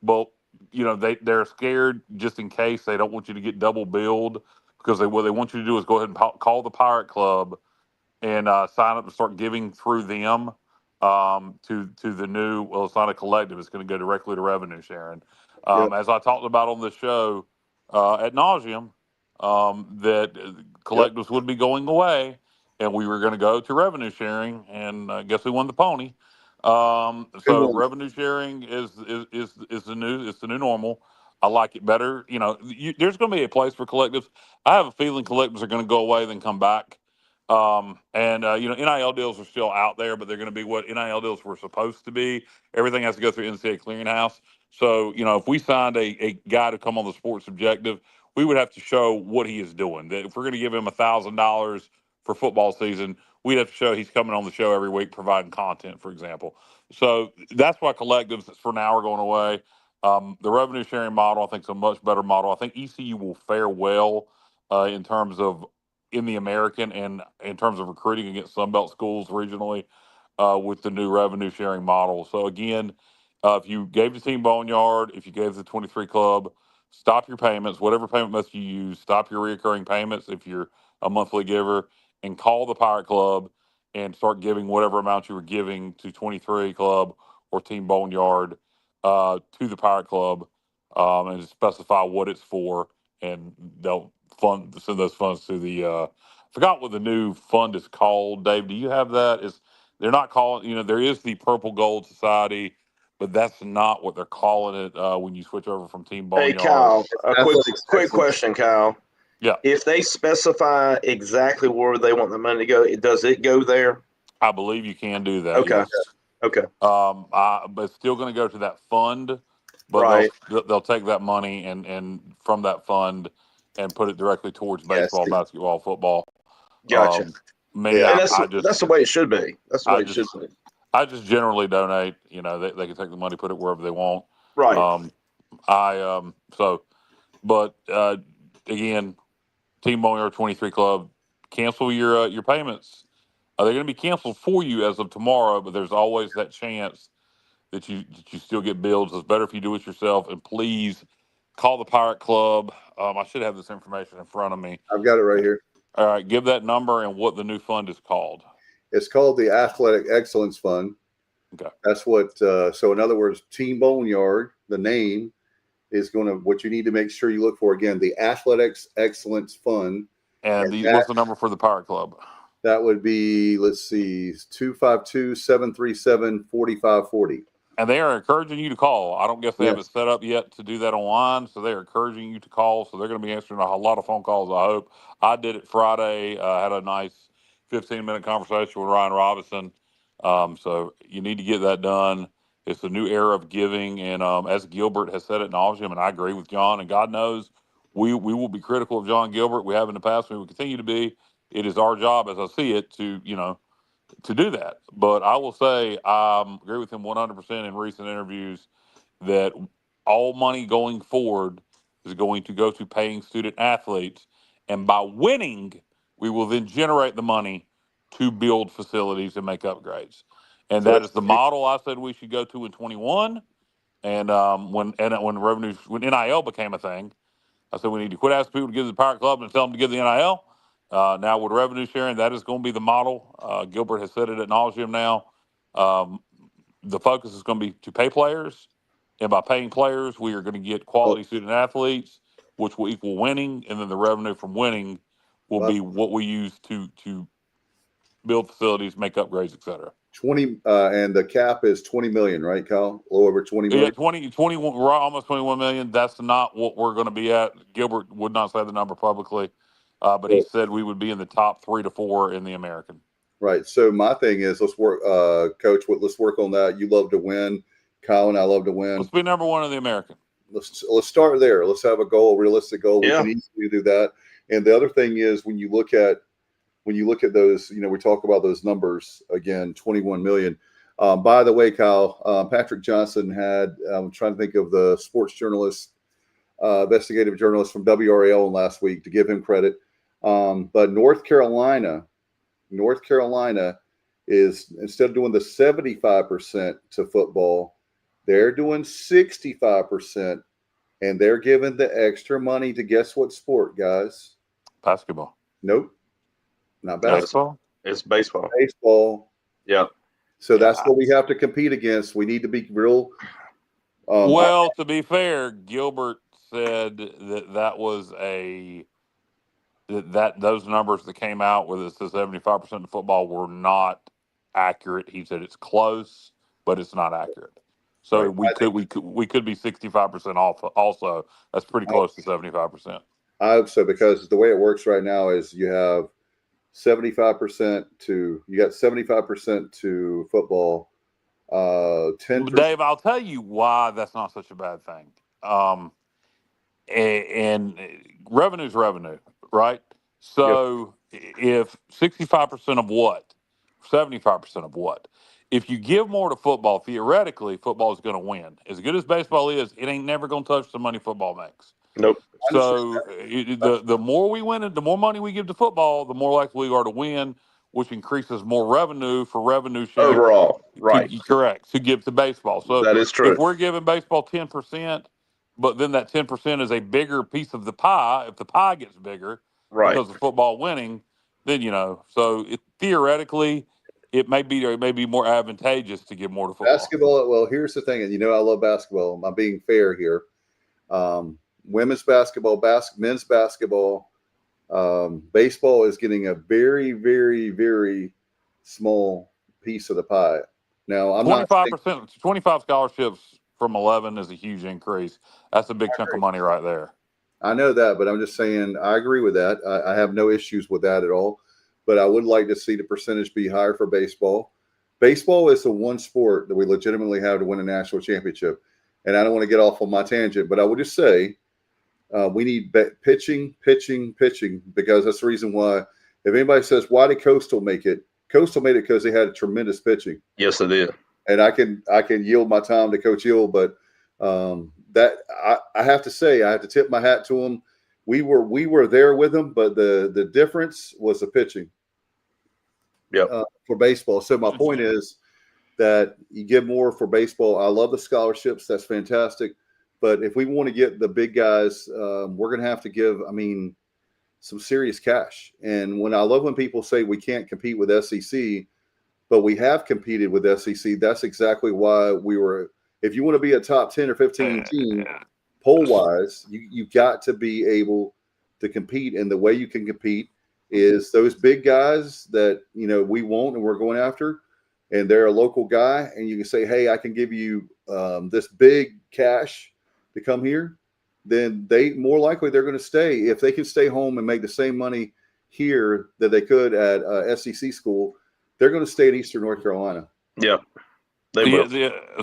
Speaker 13: but they're scared just in case. They don't want you to get double billed because what they want you to do is go ahead and call the Pirate Club and sign up to start giving through them to the new. Well, it's not a collective; it's going to go directly to revenue sharing. As I talked about on the show ad nauseum, that collectives would be going away, and we were going to go to revenue sharing. And I guess we won the pony. So revenue sharing is the new normal. I like it better. There's going to be a place for collectives. I have a feeling collectives are going to go away, then come back. NIL deals are still out there, but they're going to be what NIL deals were supposed to be. Everything has to go through NCAA clearinghouse. So, if we signed a guy to come on the Sports Objective, we would have to show what he is doing. That if we're going to give him $1,000 for football season, we'd have to show he's coming on the show every week providing content, for example. So that's why collectives for now are going away. The revenue sharing model, I think, is a much better model. I think ECU will fare well in terms of in the American and in terms of recruiting against Sunbelt schools regionally with the new revenue sharing model. So again, if you gave to Team Boneyard, if you gave to the 23 Club, stop your payments, whatever payment method you use, stop your reoccurring payments if you're a monthly giver, and call the Pirate Club and start giving whatever amount you were giving to 23 Club or Team Boneyard to the Pirate Club and specify what it's for, and they'll send those funds to the I forgot what the new fund is called. Dave, do you have that? They're not calling, there is the Purple Gold Society, but that's not what they're calling it when you switch over from Team Boneyard.
Speaker 14: Hey, Kyle, a quick question, Kyle.
Speaker 13: Yeah.
Speaker 14: If they specify exactly where they want the money to go, does it go there?
Speaker 13: I believe you can do that.
Speaker 14: Okay.
Speaker 13: Yes.
Speaker 14: Okay.
Speaker 13: But it's still going to go to that fund, but they'll take that money and from that fund and put it directly towards baseball, basketball, football.
Speaker 14: Gotcha. That's the way it should be. That's the way it should be.
Speaker 13: I just generally donate. They can take the money, put it wherever they want.
Speaker 14: Right.
Speaker 13: Again, Team Boneyard 23 Club, cancel your payments. They're going to be canceled for you as of tomorrow, but there's always that chance that you still get billed. So it's better if you do it yourself. And please call the Pirate Club. I should have this information in front of me.
Speaker 12: I've got it right here.
Speaker 13: All right, give that number and what the new fund is called.
Speaker 12: It's called the Athletic Excellence Fund.
Speaker 13: Okay.
Speaker 12: That's what. So in other words, Team Boneyard, the name, is going to what you need to make sure you look for again. The Athletics Excellence Fund.
Speaker 13: And what's the number for the Pirate Club?
Speaker 12: That would be, let's see, 252-737-4540.
Speaker 13: And they are encouraging you to call. I don't guess they have it set up yet to do that online, so they're encouraging you to call. So they're going to be answering a lot of phone calls, I hope. I did it Friday. Had a nice 15-minute conversation with Ryan Robinson. So you need to get that done. It's a new era of giving, and as Gilbert has said it nauseam, and I agree with John. And God knows we will be critical of John Gilbert. We have in the past. We will continue to be. It is our job, as I see it, to do that. But I will say I agree with him 100% in recent interviews that all money going forward is going to go to paying student athletes, and by winning, we will then generate the money to build facilities and make upgrades. And that is the model I said we should go to in 21. And when NIL became a thing, I said we need to quit asking people to give to the Pirate Club and tell them to give the NIL. Now with revenue sharing, that is going to be the model. Gilbert has said it at nauseum now. The focus is going to be to pay players, and by paying players, we are going to get quality student athletes, which will equal winning, and then the revenue from winning will be what we use to build facilities, make upgrades, et cetera.
Speaker 12: 20 and the cap is 20 million, right, Kyle? A little over 20 million.
Speaker 13: Yeah, 21, we're almost 21 million. That's not what we're going to be at. Gilbert would not say the number publicly, but he said we would be in the top 3 to 4 in the American.
Speaker 12: Right. So my thing is, let's work, Coach. Let's work on that. You love to win. Kyle and I love to win.
Speaker 13: Let's be number 1 in the American.
Speaker 12: Let's start there. Let's have a goal, a realistic goal.
Speaker 14: Yeah.
Speaker 12: We can easily do that. And the other thing is, when you look at those, we talk about those numbers again, 21 million. By the way, Kyle, Patrick Johnson had, I'm trying to think of the sports journalist, investigative journalist from WRAL last week, to give him credit. But North Carolina is, instead of doing the 75% to football, they're doing 65%, and they're giving the extra money to guess what sport, guys?
Speaker 13: Basketball.
Speaker 12: Nope. Not basketball.
Speaker 14: It's baseball.
Speaker 12: Baseball.
Speaker 14: Yeah.
Speaker 12: So that's what we have to compete against. We need to be real.
Speaker 13: Well, to be fair, Gilbert said that was that those numbers that came out with it, the 75% of football, were not accurate. He said it's close, but it's not accurate. So right. we could be 65% off. Also, that's pretty close to 75%.
Speaker 12: I hope so, because the way it works right now is you have 75% to football, 10%.
Speaker 13: Dave, I'll tell you why that's not such a bad thing. And revenue's revenue, right? So if 65% of what, 75% of what? If you give more to football, theoretically, football is going to win. As good as baseball is, it ain't never going to touch the money football makes.
Speaker 14: Nope.
Speaker 13: So the more we win, the more money we give to football, the more likely we are to win, which increases more revenue for revenue share
Speaker 14: overall. Right.
Speaker 13: Correct. To give to baseball. So
Speaker 14: that is true.
Speaker 13: If we're giving baseball 10%, but then that 10% is a bigger piece of the pie, if the pie gets bigger because of football winning, then So theoretically, it may be more advantageous to give more to football.
Speaker 12: Basketball. Well, here's the thing, and I love basketball. I'm being fair here. Women's basketball, men's basketball, baseball is getting a very, very, very small piece of the pie. Now, I'm
Speaker 13: 25%, 25 scholarships from 11 is a huge increase. That's a big chunk of money right there.
Speaker 12: I know that, but I'm just saying I agree with that. I have no issues with that at all. But I would like to see the percentage be higher for baseball. Baseball is the one sport that we legitimately have to win a national championship. And I don't want to get off on my tangent, but I would just say we need pitching, because that's the reason why. If anybody says, why did Coastal make it? Coastal made it because they had tremendous pitching.
Speaker 14: Yes, they did.
Speaker 12: And I can yield my time to Coach Hill, but that I have to say, I have to tip my hat to him. We were there with them, but the difference was the pitching. For baseball. So my point is that you give more for baseball. I love the scholarships. That's fantastic. But if we want to get the big guys, we're going to have to give, some serious cash. And I love when people say we can't compete with SEC, but we have competed with SEC. That's exactly why if you want to be a top 10 or 15 team, poll-wise, you got to be able to compete. And the way you can compete is those big guys that, we want and we're going after, and they're a local guy, and you can say, hey, I can give you this big cash to come here, then they're going to stay. If they can stay home and make the same money here that they could at SEC school, they're going to stay at Eastern North Carolina.
Speaker 14: Yeah, They will.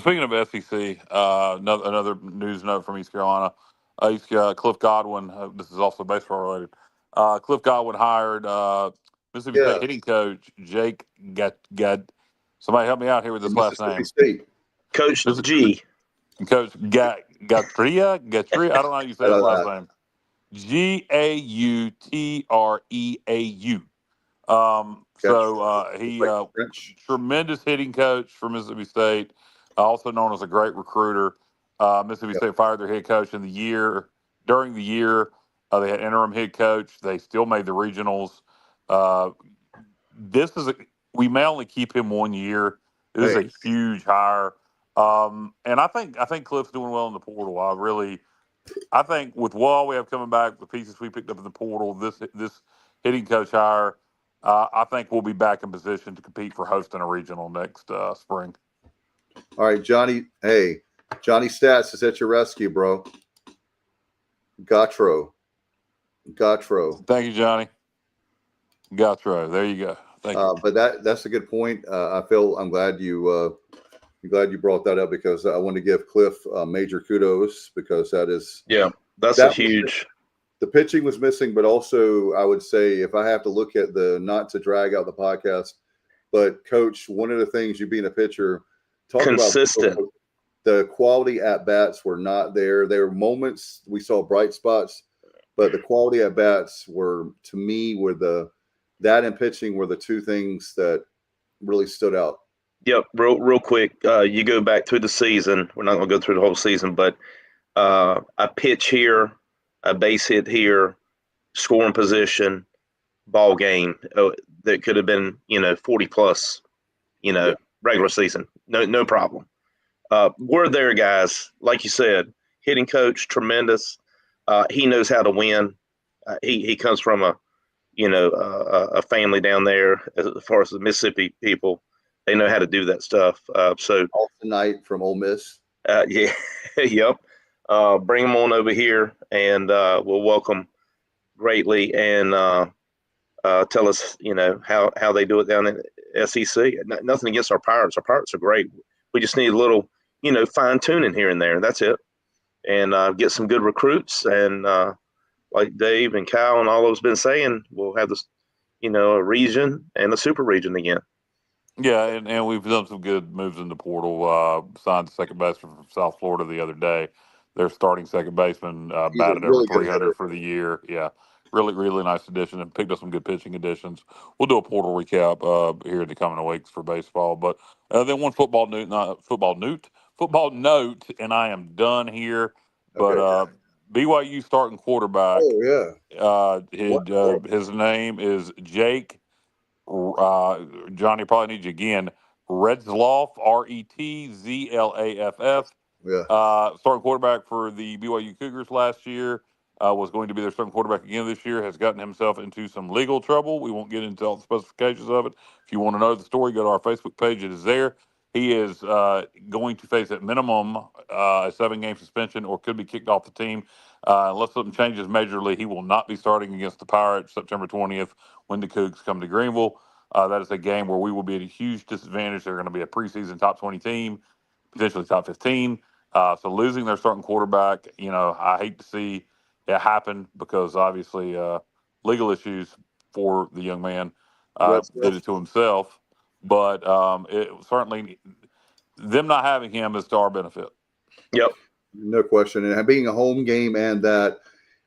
Speaker 13: Speaking of SEC, another news note from East Carolina. Cliff Godwin. This is also baseball related. Cliff Godwin hired Mississippi State hitting coach Jake Gad. Somebody help me out here with this last name.
Speaker 12: State.
Speaker 14: Coach G.
Speaker 13: Coach Gatria. I don't know how you say his last name. Gautreau. So he tremendous hitting coach for Mississippi State, also known as a great recruiter. Mississippi State fired their head coach during the year. They had interim head coach. They still made the regionals. We may only keep him 1 year. This is a huge hire. And I think Cliff's doing well in the portal. I think with what we have coming back, the pieces we picked up in the portal, this hitting coach hire, I think we'll be back in position to compete for hosting a regional next spring.
Speaker 12: All right, Johnny. Hey, Johnny Stats is at your rescue, bro. Gautreau.
Speaker 13: Thank you, Johnny. Gautreau. There you go. Thank you.
Speaker 12: But that's a good point. I'm glad you brought that up because I want to give Cliff major kudos because that's a huge. The pitching was missing, but also I would say if I have to look at not to drag out the podcast, but Coach, one of the things you being a pitcher,
Speaker 14: consistent.
Speaker 12: About the quality at bats were not there. There were moments we saw bright spots, but the quality at bats were, to me, that and pitching were the two things that really stood out.
Speaker 14: Yep, real quick. You go back through the season. We're not going to go through the whole season, but a pitch here, a base hit here, scoring position, ball game that could have been 40 plus, regular season. No problem. We're there, guys. Like you said, hitting coach, tremendous. He knows how to win. He comes from a family down there as far as the Mississippi people. They know how to do that stuff. So
Speaker 12: Austin Knight from Ole Miss.
Speaker 14: Yeah, yep. Bring them on over here, and we'll welcome greatly. And tell us, how they do it down in SEC. Nothing against our Pirates. Our Pirates are great. We just need a little, fine tuning here and there. That's it. And get some good recruits. And like Dave and Kyle and all those been saying, we'll have this, a region and a super region again.
Speaker 13: Yeah, and we've done some good moves in the portal. Signed the second baseman from South Florida the other day. Their starting second baseman batted over 300 for the year. Yeah, really nice addition, and picked up some good pitching additions. We'll do a portal recap here in the coming weeks for baseball. But then one football note, and I am done here. But BYU starting quarterback.
Speaker 12: Oh
Speaker 13: yeah. His name is Jake. Johnny probably needs you again. Retzlaff, Retzlaff.
Speaker 12: Yeah.
Speaker 13: Starting quarterback for the BYU Cougars last year. Was going to be their starting quarterback again this year. Has gotten himself into some legal trouble. We won't get into all the specifications of it. If you want to know the story, go to our Facebook page. It is there. He is going to face at minimum a 7-game suspension or could be kicked off the team. Unless something changes majorly, he will not be starting against the Pirates September 20th when the Cougs come to Greenville. That is a game where we will be at a huge disadvantage. They're going to be a preseason top 20 team, potentially top 15. So losing their starting quarterback, I hate to see it happen because obviously legal issues for the young man did it to himself. But it certainly, them not having him is to our benefit.
Speaker 14: Yep.
Speaker 12: No question. And being a home game and that,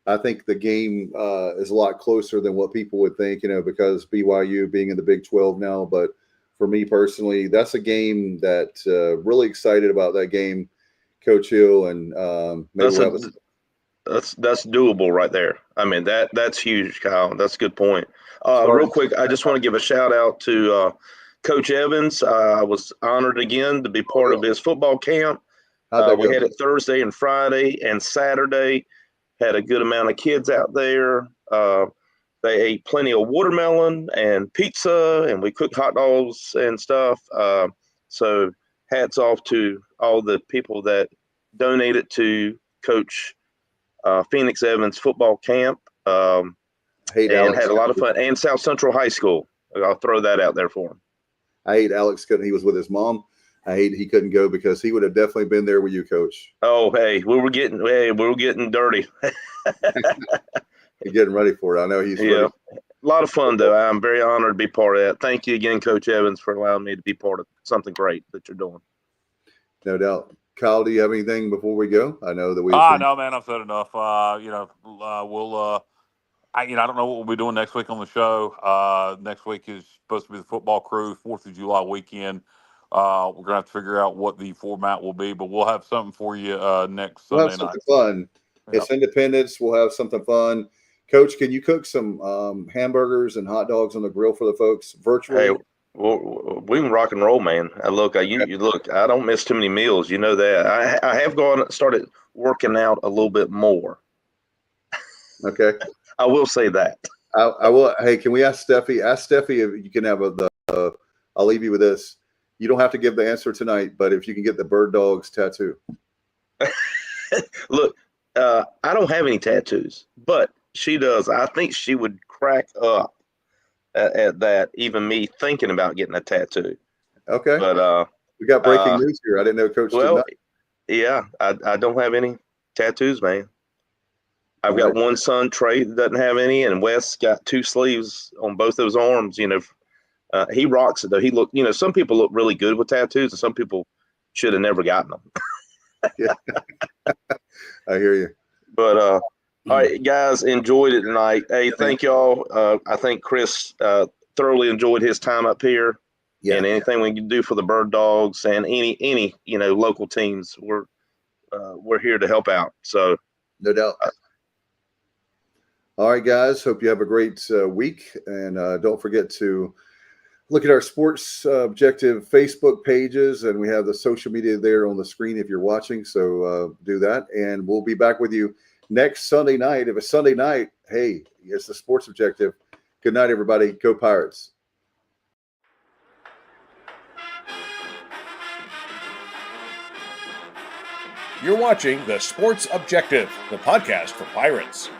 Speaker 12: I think the game is a lot closer than what people would think, because BYU being in the Big 12 now. But for me personally, that's a game that really excited about that game, Coach Hill. And
Speaker 14: that's doable right there. I mean, that's huge, Kyle. That's a good point. Real quick, I just want to give a shout out to Coach Evans. I was honored again to be part of his football camp. We had it Thursday and Friday and Saturday. Had a good amount of kids out there. They ate plenty of watermelon and pizza, and we cooked hot dogs and stuff. So hats off to all the people that donated to Coach Phoenix Evans football camp. And had a lot of fun. And South Central High School. I'll throw that out there for him.
Speaker 12: I ate Alex. He was with his mom. I hate he couldn't go because he would have definitely been there with you, Coach.
Speaker 14: Oh, hey, we were getting dirty.
Speaker 12: He's getting ready for it. I know he's ready.
Speaker 14: A lot of fun, though. I'm very honored to be part of that. Thank you again, Coach Evans, for allowing me to be part of something great that you're doing.
Speaker 12: No doubt. Kyle, do you have anything before we go? I know that we.
Speaker 13: No, man, I've said enough. We'll. I don't know what we'll be doing next week on the show. Next week is supposed to be the football crew, 4th of July weekend. We're gonna have to figure out what the format will be, but we'll have something for you next Sunday night.
Speaker 12: We'll have something fun. Yep. It's Independence. We'll have something fun. Coach, can you cook some hamburgers and hot dogs on the grill for the folks virtually?
Speaker 14: Hey, well, we can rock and roll, man. Look, I don't miss too many meals. You know that. I have started working out a little bit more.
Speaker 12: Okay.
Speaker 14: I will say that.
Speaker 12: I will. Hey, can we ask Steffi? Ask Steffi if you can have I'll leave you with this. You don't have to give the answer tonight, but if you can get the Bird Dawgs tattoo.
Speaker 14: Look, I don't have any tattoos, but she does. I think she would crack up at that, even me thinking about getting a tattoo.
Speaker 12: Okay.
Speaker 14: But
Speaker 12: we got breaking news here. I didn't know Coach did not.
Speaker 14: Yeah, I don't have any tattoos, man. I've got one son, Trey, that doesn't have any, and Wes got 2 sleeves on both of his arms. He rocks it, though. Some people look really good with tattoos, and some people should have never gotten them.
Speaker 12: Yeah. I hear you.
Speaker 14: But all right, guys, enjoyed it tonight. Hey, thank y'all. I think Chris thoroughly enjoyed his time up here. Yeah. And anything we can do for the Bird Dawgs and any local teams, we're here to help out. So
Speaker 12: no doubt. All right, guys. Hope you have a great week, and don't forget to look at our Sports Objective Facebook pages, and we have the social media there on the screen if you're watching. So do that, and we'll be back with you next Sunday night. If it's Sunday night, hey, it's the Sports Objective. Good night, everybody. Go Pirates.
Speaker 10: You're watching the Sports Objective, the podcast for Pirates.